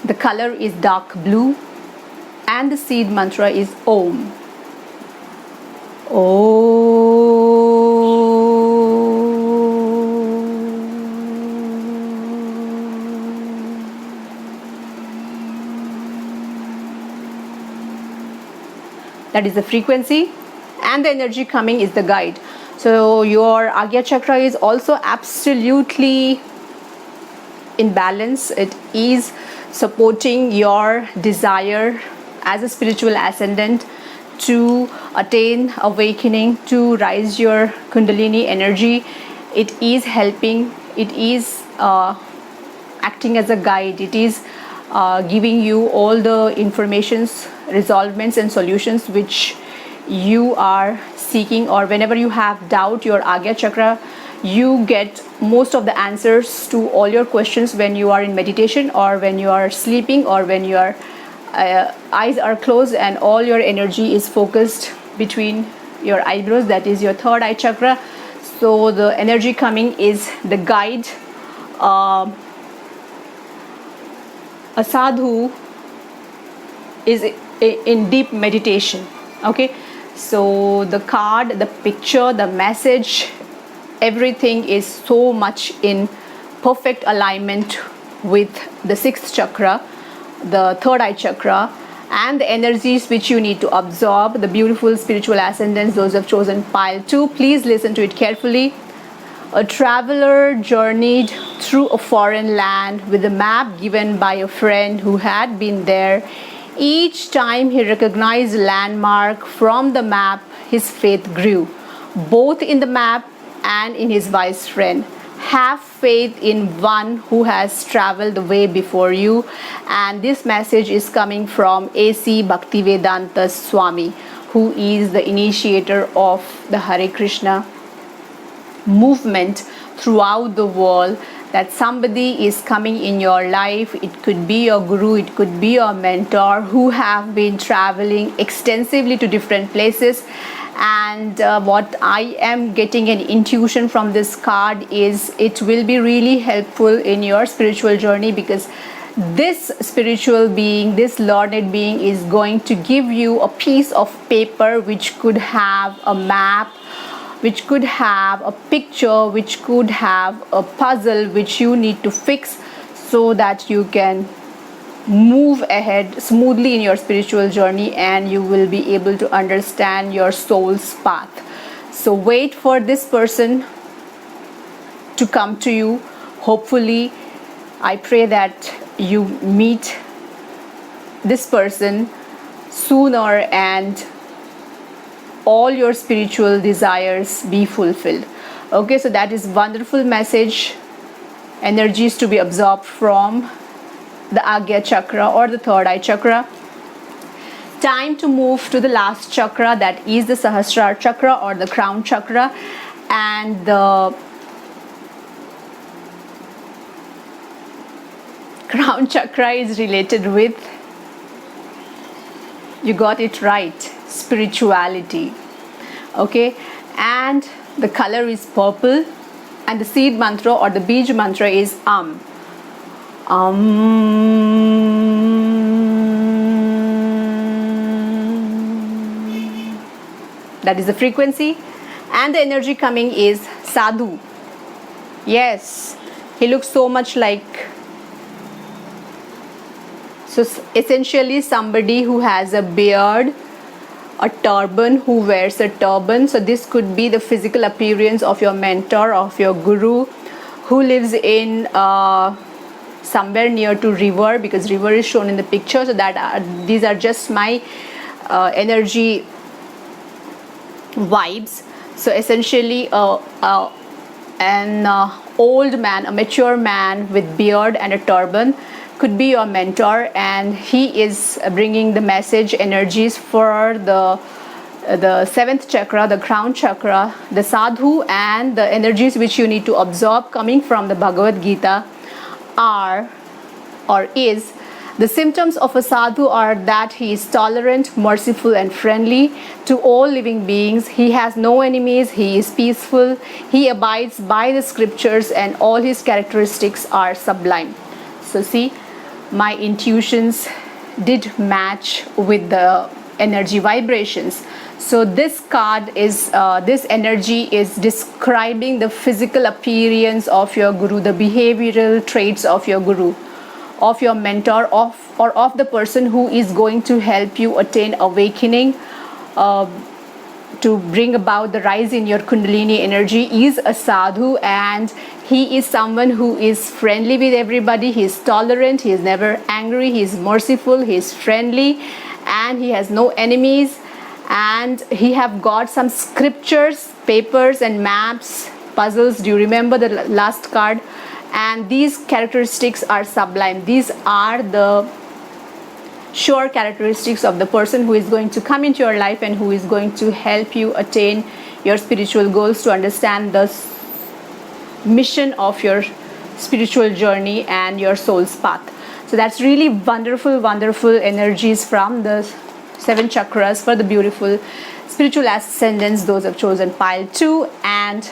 The color is dark blue, and the seed mantra is Om. That is the frequency. And the energy coming is the guide. So your Agya chakra is also absolutely in balance. It is supporting your desire as a spiritual ascendant to attain awakening, to rise your Kundalini energy. It is helping, it is acting as a guide, it is giving you all the informations, resolvements and solutions which you are seeking. Or whenever you have doubt your Agya chakra, you get most of the answers to all your questions when you are in meditation, or when you are sleeping, or when your eyes are closed and all your energy is focused between your eyebrows. That is your third eye chakra. So the energy coming is the guide. A sadhu is in deep meditation. Okay, so the card, the picture, the message, everything is so much in perfect alignment with the sixth chakra, the third eye chakra, and the energies which you need to absorb. The beautiful spiritual ascendants, those who have chosen pile 2, please listen to it carefully. A traveler journeyed through a foreign land with a map given by a friend who had been there. Each time he recognized a landmark from the map, his faith grew, both in the map and in his wise friend. Have faith in one who has traveled the way before you. And this message is coming from A.C. Bhaktivedanta Swami, who is the initiator of the Hare Krishna movement throughout the world. That somebody is coming in your life. It could be your guru, it could be your mentor, who have been traveling extensively to different places. And what I am getting an intuition from this card is it will be really helpful in your spiritual journey, because this spiritual being, this learned being, is going to give you a piece of paper which could have a map, which could have a picture, which could have a puzzle which you need to fix, so that you can move ahead smoothly in your spiritual journey and you will be able to understand your soul's path. So wait for this person to come to you. Hopefully, I pray that you meet this person sooner and all your spiritual desires be fulfilled. Okay, so that is wonderful message, energies to be absorbed from the Agya chakra or the third eye chakra. Time to move to the last chakra, that is the Sahasrara chakra or the crown chakra. And the crown chakra is related with, you got it right, spirituality. Okay, and the color is purple, and the seed mantra or the beej mantra is that is the frequency. And the energy coming is sadhu. Yes, he looks so much like, so essentially somebody who has a beard, a turban, who wears a turban. So this could be the physical appearance of your mentor, of your guru, who lives in somewhere near to river, because river is shown in the picture. So that these are just my energy vibes. So essentially an old man, a mature man with beard and a turban could be your mentor, and he is bringing the message, energies for the seventh chakra, the crown chakra, the sadhu, and the energies which you need to absorb coming from the Bhagavad Gita are, or is, the symptoms of a sadhu are that he is tolerant, merciful and friendly to all living beings. He has no enemies, he is peaceful, he abides by the scriptures, and all his characteristics are sublime. So see, my intuitions did match with the energy vibrations. So this card is, this energy is describing the physical appearance of your guru, the behavioral traits of your guru, of your mentor, or of the person who is going to help you attain awakening, to bring about the rise in your Kundalini energy is a sadhu, and he is someone who is friendly with everybody. He is tolerant, he is never angry, he is merciful, he is friendly, and he has no enemies. And he have got some scriptures, papers and maps, puzzles. Do you remember the last card? And these characteristics are sublime. These are the sure characteristics of the person who is going to come into your life and who is going to help you attain your spiritual goals, to understand the mission of your spiritual journey and your soul's path. So that's really wonderful, wonderful energies from the 7 chakras for the beautiful spiritual ascendants, those have chosen pile 2. And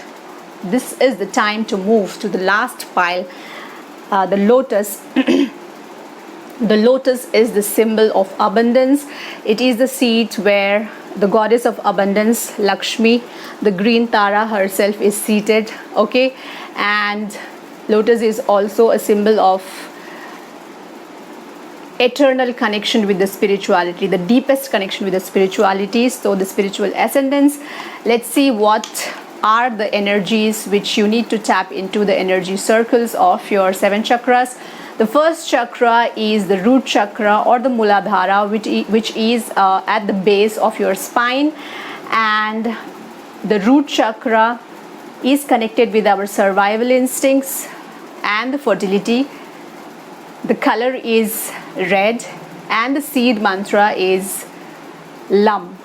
this is the time to move to the last pile, the Lotus. The Lotus is the symbol of abundance. It is the seat where the goddess of abundance, Lakshmi, the green Tara herself, is seated. Okay, and Lotus is also a symbol of eternal connection with the spirituality, the deepest connection with the spirituality. So the spiritual ascendants, let's see what are the energies which you need to tap into, the energy circles of your 7 chakras. The first chakra is the root chakra or the Muladhara, which is at the base of your spine, and the root chakra is connected with our survival instincts and the fertility. The color is red, and the seed mantra is Lam.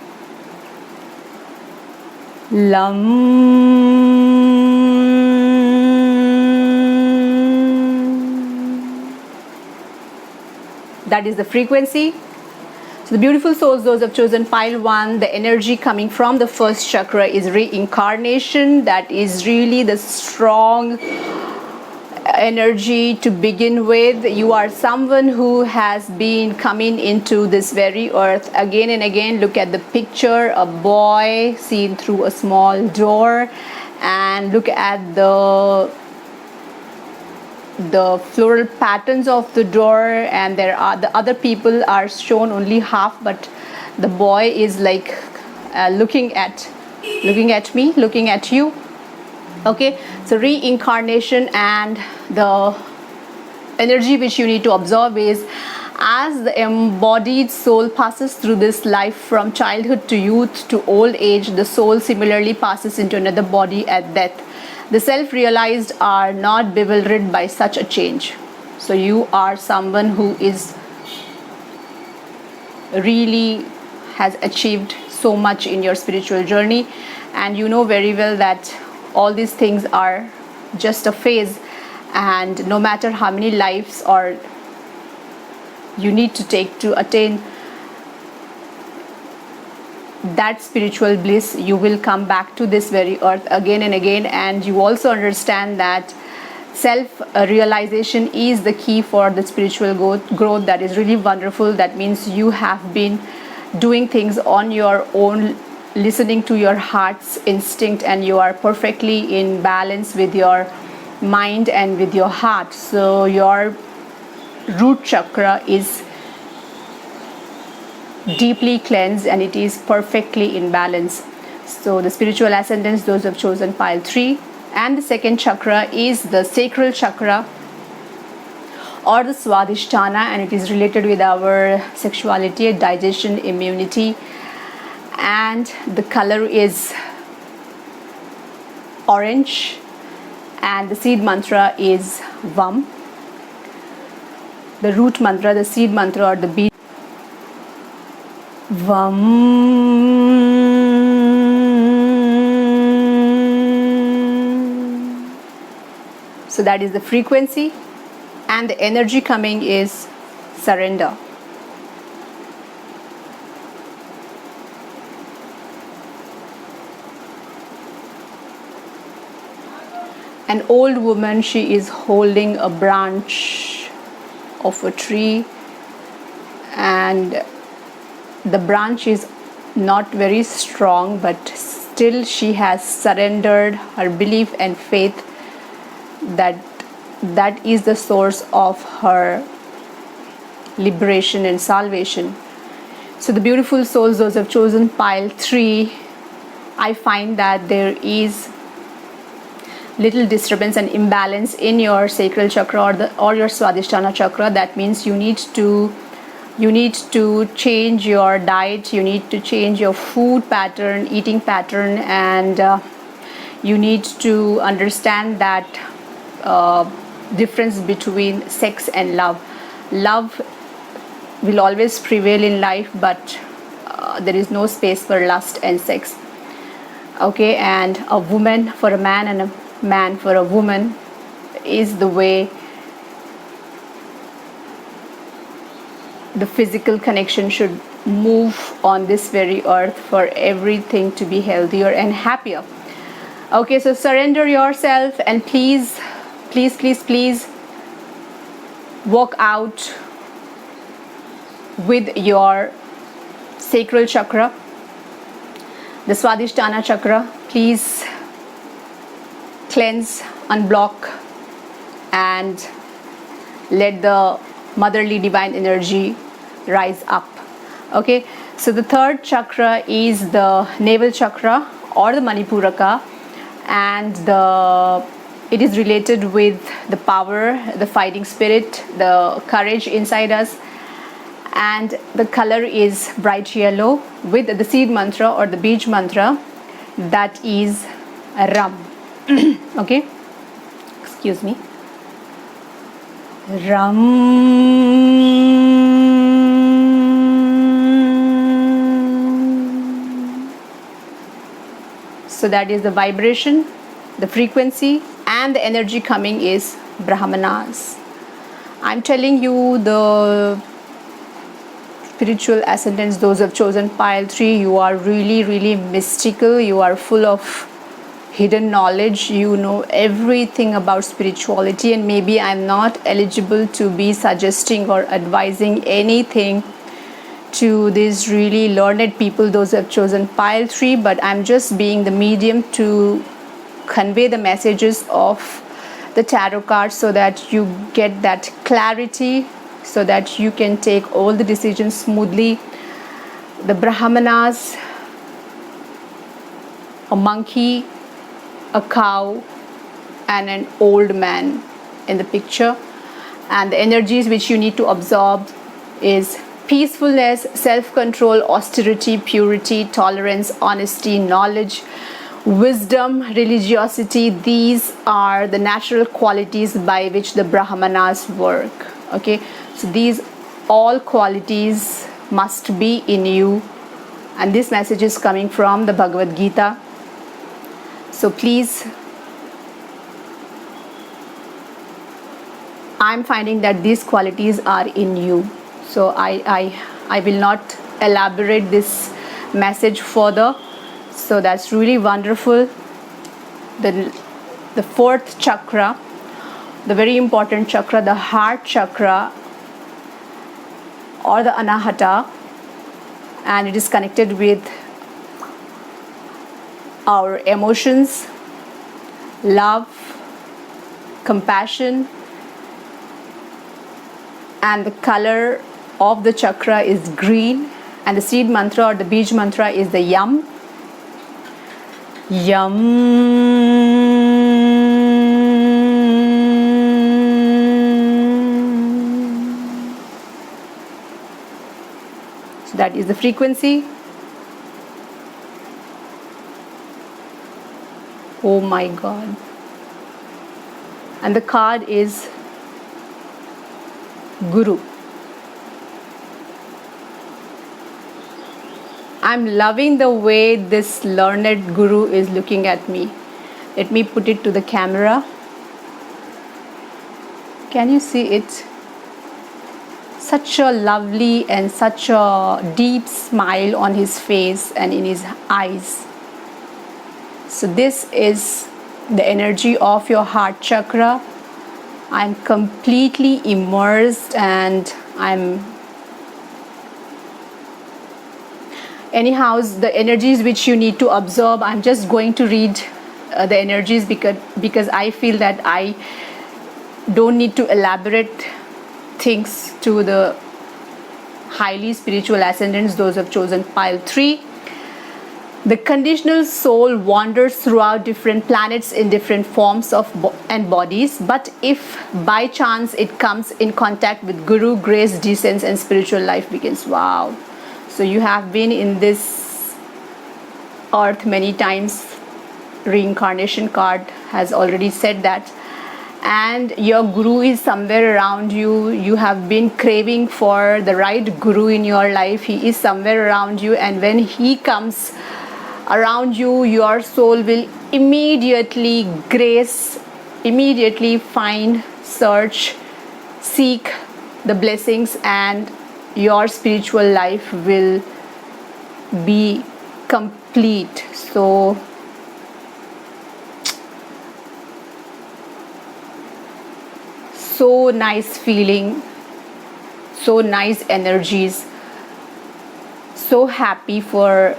Lam. That is the frequency. So the beautiful souls, those have chosen pile 1, the energy coming from the first chakra is reincarnation. That is really the strong energy to begin with. You are someone who has been coming into this very earth again and again. Look at the picture, a boy seen through a small door, and look at the floral patterns of the door, and there are the other people are shown only half, but the boy is like looking at me, looking at you. Okay, so reincarnation, and the energy which you need to observe is, as the embodied soul passes through this life from childhood to youth to old age, the soul similarly passes into another body at death. The self-realized are not bewildered by such a change. So you are someone who is really has achieved so much in your spiritual journey, and you know very well that all these things are just a phase, and no matter how many lives or you need to take to attain that spiritual bliss, you will come back to this very earth again and again. And you also understand that self-realization is the key for the spiritual growth. That is really wonderful. That means you have been doing things on your own, listening to your heart's instinct, and you are perfectly in balance with your mind and with your heart. So your root chakra is deeply cleansed and it is perfectly in balance. So the spiritual ascendants, those who have chosen pile 3, and the second chakra is the sacral chakra or the Swadhisthana, and it is related with our sexuality, digestion, immunity, and the color is orange, and the seed mantra is Vam. The root mantra, the seed mantra, or the beat Vam. So that is the frequency, and the energy coming is surrender. An old woman, she is holding a branch of a tree, and the branch is not very strong, but still she has surrendered her belief and faith that is the source of her liberation and salvation. So the beautiful souls, those who have chosen pile 3, I find that there is little disturbance and imbalance in your sacral chakra or your Swadhisthana chakra. That means you need to change your diet, you need to change your food pattern, eating pattern, and you need to understand that difference between sex and love. Love will always prevail in life, but there is no space for lust and sex. Okay, and a woman for a man and a man for a woman is the way the physical connection should move on this very earth for everything to be healthier and happier. Okay, so surrender yourself and please walk out with your sacral chakra, the Swadhisthana chakra. Please cleanse, unblock, and let the motherly divine energy rise up. Okay, so the third chakra is the navel chakra or the Manipuraka, and it is related with the power, the fighting spirit, the courage inside us, and the color is bright yellow with the seed mantra or the beej mantra, that is Ram. Okay, excuse me. Ram. So that is the vibration, the frequency, and the energy coming is Brahmanas. I'm telling you, the spiritual ascendants, those who have chosen pile 3, you are really mystical. You are full of hidden knowledge. You know everything about spirituality, and maybe I'm not eligible to be suggesting or advising anything to these really learned people, those who have chosen pile 3, but I'm just being the medium to convey the messages of the tarot cards so that you get that clarity, so that you can take all the decisions smoothly. The Brahmanas, a monkey, a cow, and an old man in the picture, and the energies which you need to absorb is peacefulness, self-control, austerity, purity, tolerance, honesty, knowledge, wisdom, religiosity. These are the natural qualities by which the Brahmanas work. Okay, so these all qualities must be in you, and this message is coming from the Bhagavad Gita. So please, I'm finding that these qualities are in you. So I will not elaborate this message further. So that's really wonderful. The fourth chakra, the very important chakra, the heart chakra or the Anahata, and it is connected with our emotions, love, compassion, and the color of the chakra is green, and the seed mantra or the beej mantra is the Yam. Yam. So that is the frequency. Oh my God. And the card is Guru. I'm loving the way this learned Guru is looking at me. Let me put it to the camera. Can you see it? Such a lovely and such a deep smile on his face and in his eyes. So this is the energy of your heart chakra. I'm completely immersed, and anyhow, the energies which you need to absorb, I'm just going to read the energies because I feel that I don't need to elaborate things to the highly spiritual ascendants, those who have chosen pile 3. The conditional soul wanders throughout different planets in different forms and bodies, but if by chance it comes in contact with Guru, grace descends and spiritual life begins. Wow. So you have been in this earth many times. Reincarnation card has already said that. And your Guru is somewhere around you. You have been craving for the right Guru in your life. He is somewhere around you, and when he comes around you, your soul will immediately find, search, seek the blessings, and your spiritual life will be complete. So nice feeling, so nice energies, so happy for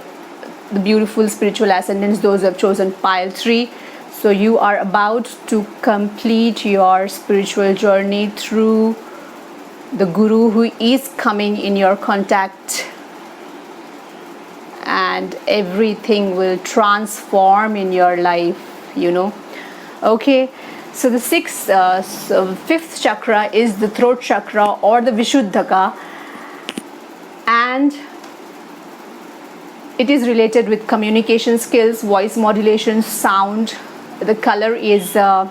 the beautiful spiritual ascendants, those who have chosen pile 3. So you are about to complete your spiritual journey through the Guru who is coming in your contact, and everything will transform in your life, Okay, so the fifth chakra is the throat chakra or the Vishuddhaka, and it is related with communication skills, voice modulation, sound. The color is a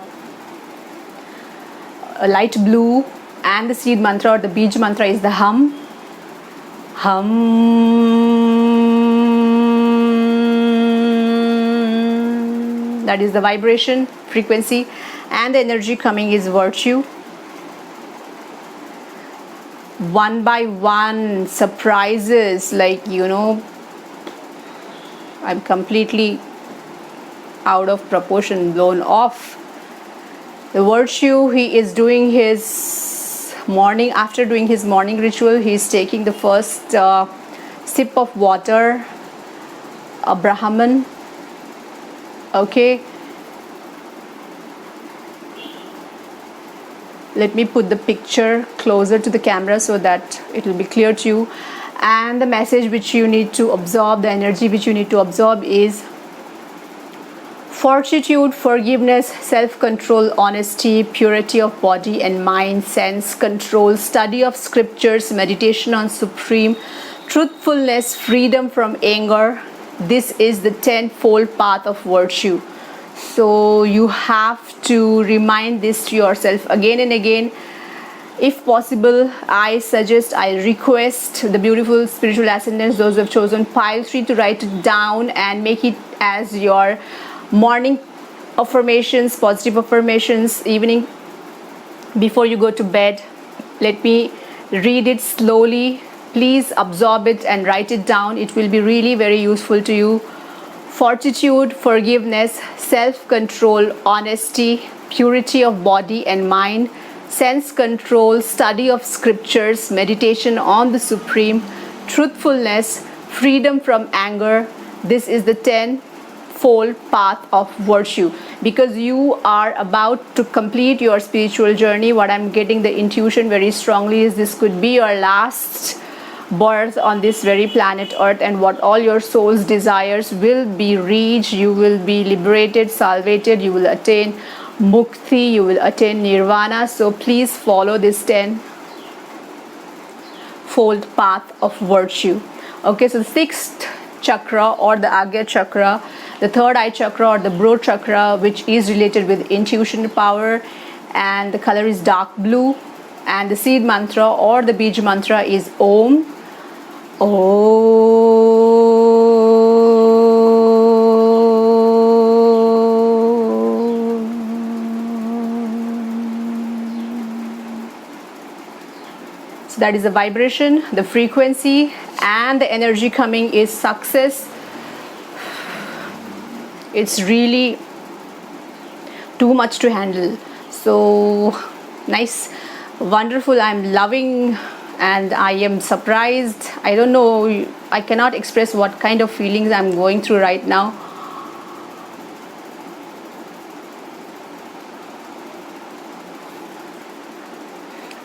light blue, and the seed mantra or the Bij mantra is the hum. That is the vibration, frequency, and the energy coming is virtue. One by one, surprises, I'm completely out of proportion, blown off. The virtue, he is doing his morning, after doing his morning ritual, he is taking the first sip of water, a Brahman. Okay. Let me put the picture closer to the camera so that it will be clear to you. And the message which you need to absorb, the energy which you need to absorb is fortitude, forgiveness, self-control, honesty, purity of body and mind, sense control, study of scriptures, meditation on supreme, truthfulness, freedom from anger. This is the tenfold path of virtue. So you have to remind this to yourself again and again. If possible, I request the beautiful spiritual ascendants, those who have chosen pile 3, to write it down and make it as your morning affirmations, positive affirmations, evening before you go to bed. Let me read it slowly. Please absorb it and write it down. It will be really very useful to you. Fortitude, forgiveness, self-control, honesty, purity of body and mind, sense control, study of scriptures, meditation on the supreme, truthfulness, freedom from anger. This is the tenfold path of virtue. Because you are about to complete your spiritual journey, what I'm getting the intuition very strongly is this could be your last birth on this very planet Earth, and what all your soul's desires will be reached. You will be liberated, salvated, you will attain mukti, you will attain nirvana. So please follow this tenfold path of virtue. Okay, so the sixth chakra or the Agya chakra, the third eye chakra or the Bro chakra, which is related with intuition power, and the color is dark blue, and the seed mantra or the Bij mantra is Om. So that is the vibration, the frequency, and the energy coming is success. It's really too much to handle. So nice, wonderful. I'm loving and I am surprised. I don't know, I cannot express what kind of feelings I'm going through right now.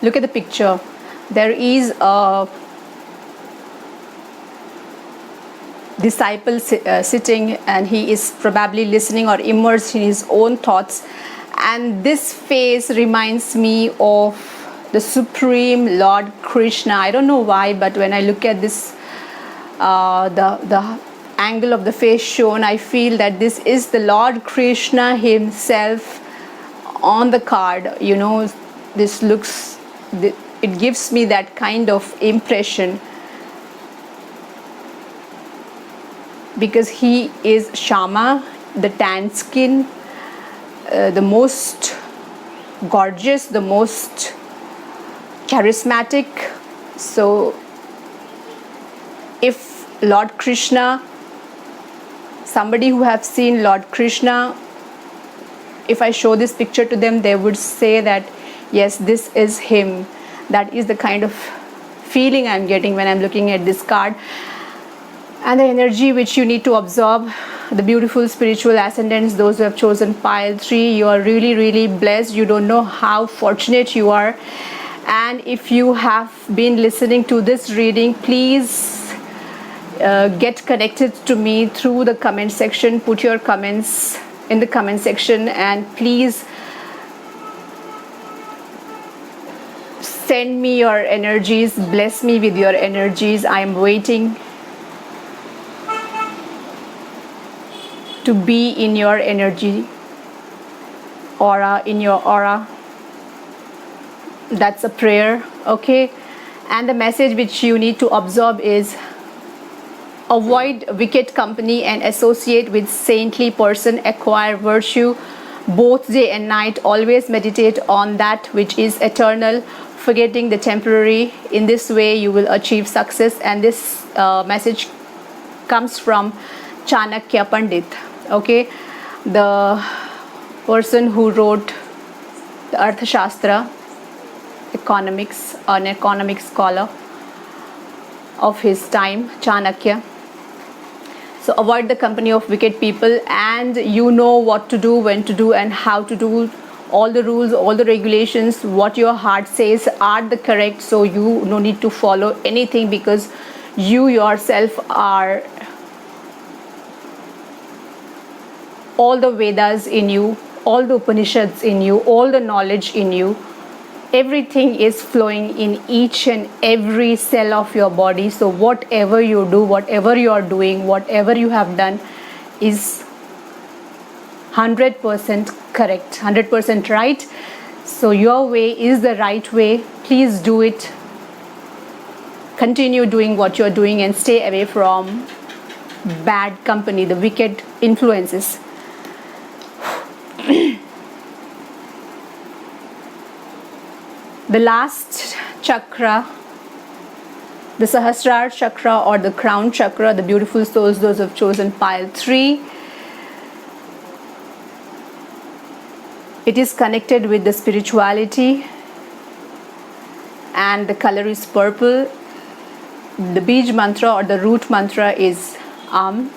Look at the picture. There is a disciple sitting, and he is probably listening or immersed in his own thoughts. And this face reminds me of the Supreme Lord Krishna. I don't know why, but when I look at this, the angle of the face shown, I feel that this is the Lord Krishna himself on the card. You know, this looks, it gives me that kind of impression, because he is Shama, the tan skin, the most gorgeous, the most charismatic. So if Lord Krishna, somebody who have seen Lord Krishna, if I show this picture to them, they would say that yes, this is him. That is the kind of feeling I'm getting when I'm looking at this card. And the energy which you need to absorb, the beautiful spiritual ascendants, those who have chosen pile 3, you are really, really blessed. You don't know how fortunate you are. And if you have been listening to this reading, please get connected to me through the comment section. Put your comments in the comment section, and please send me your energies, bless me with your energies. I am waiting to be in your energy aura, in your aura. That's a prayer, okay? And the message which you need to absorb is: avoid wicked company and associate with saintly person, acquire virtue both day and night, always meditate on that which is eternal, forgetting the temporary. In this way you will achieve success. And this message comes from Chanakya Pandit, okay, the person who wrote the Arthashastra, economics, an economic scholar of his time, Chanakya. So avoid the company of wicked people, and you know what to do, when to do, and how to do. All the rules, all the regulations, what your heart says are the correct. So you no need to follow anything, because you yourself are all the Vedas in you, all the Upanishads in you, all the knowledge in you. Everything is flowing in each and every cell of your body. So whatever you do, whatever you are doing, whatever you have done is 100% correct, 100% right. So your way is the right way. Please do it. Continue doing what you're doing and stay away from bad company, the wicked influences. The last chakra, the Sahasrara chakra or the crown chakra, the beautiful souls, those who have chosen pile 3, it is connected with the spirituality, and the color is purple. The Bij mantra or the root mantra is Am.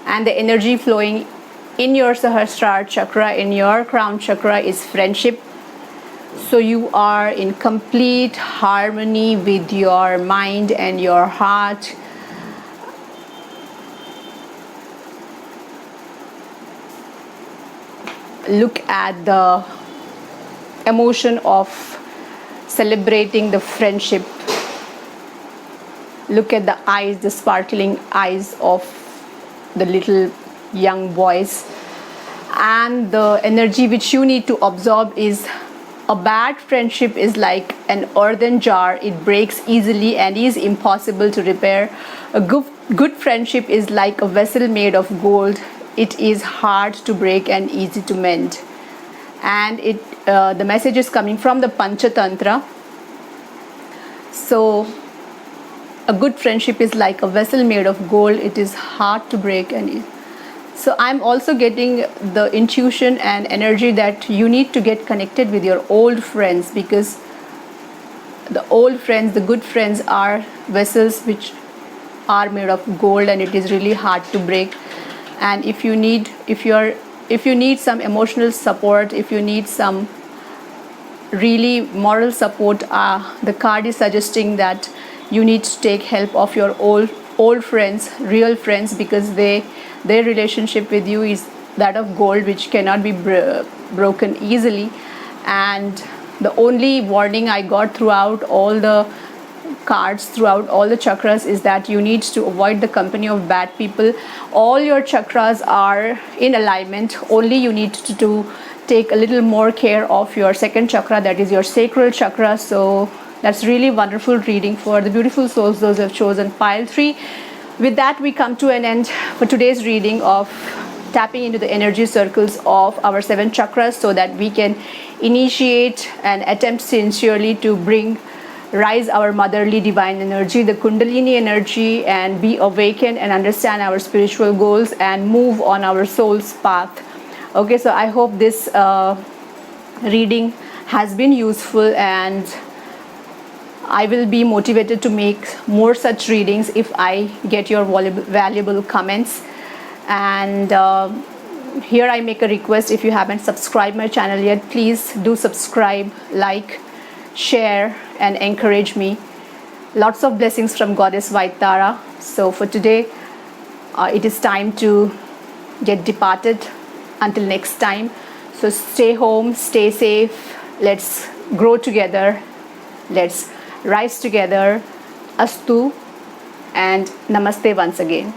And the energy flowing in your Sahasrara chakra, in your crown chakra, is friendship. So you are in complete harmony with your mind and your heart. Look at the emotion of celebrating the friendship. Look at the eyes, the sparkling eyes of the little young boys. And the energy which you need to absorb is: a bad friendship is like an earthen jar. It breaks easily and is impossible to repair. A good friendship is like a vessel made of gold. It is hard to break and easy to mend. And the message is coming from the Panchatantra. So a good friendship is like a vessel made of gold. It is hard to break. And so I'm also getting the intuition and energy that you need to get connected with your old friends, because the old friends, the good friends, are vessels which are made of gold, and it is really hard to break. And if you need some emotional support, if you need some really moral support. The card is suggesting that you need to take help of your old friends, real friends, because their relationship with you is that of gold, which cannot be broken easily. And the only warning I got throughout all the cards, throughout all the chakras, is that you need to avoid the company of bad people. All your chakras are in alignment, only you need to take a little more care of your second chakra, that is your sacral chakra. So that's really wonderful reading for the beautiful souls, those who have chosen pile 3. With that, we come to an end for today's reading of tapping into the energy circles of our 7 chakras, so that we can initiate and attempt sincerely to rise our motherly divine energy, the Kundalini energy, and be awakened and understand our spiritual goals and move on our soul's path. Okay, so I hope this reading has been useful, and I will be motivated to make more such readings if I get your valuable comments. And here I make a request: if you haven't subscribed my channel yet, please do subscribe, like, share, and encourage me. Lots of blessings from Goddess Vaitara. So for today, it is time to get departed. Until next time, so stay home, stay safe. Let's grow together. Let's rise together. Astu and namaste once again.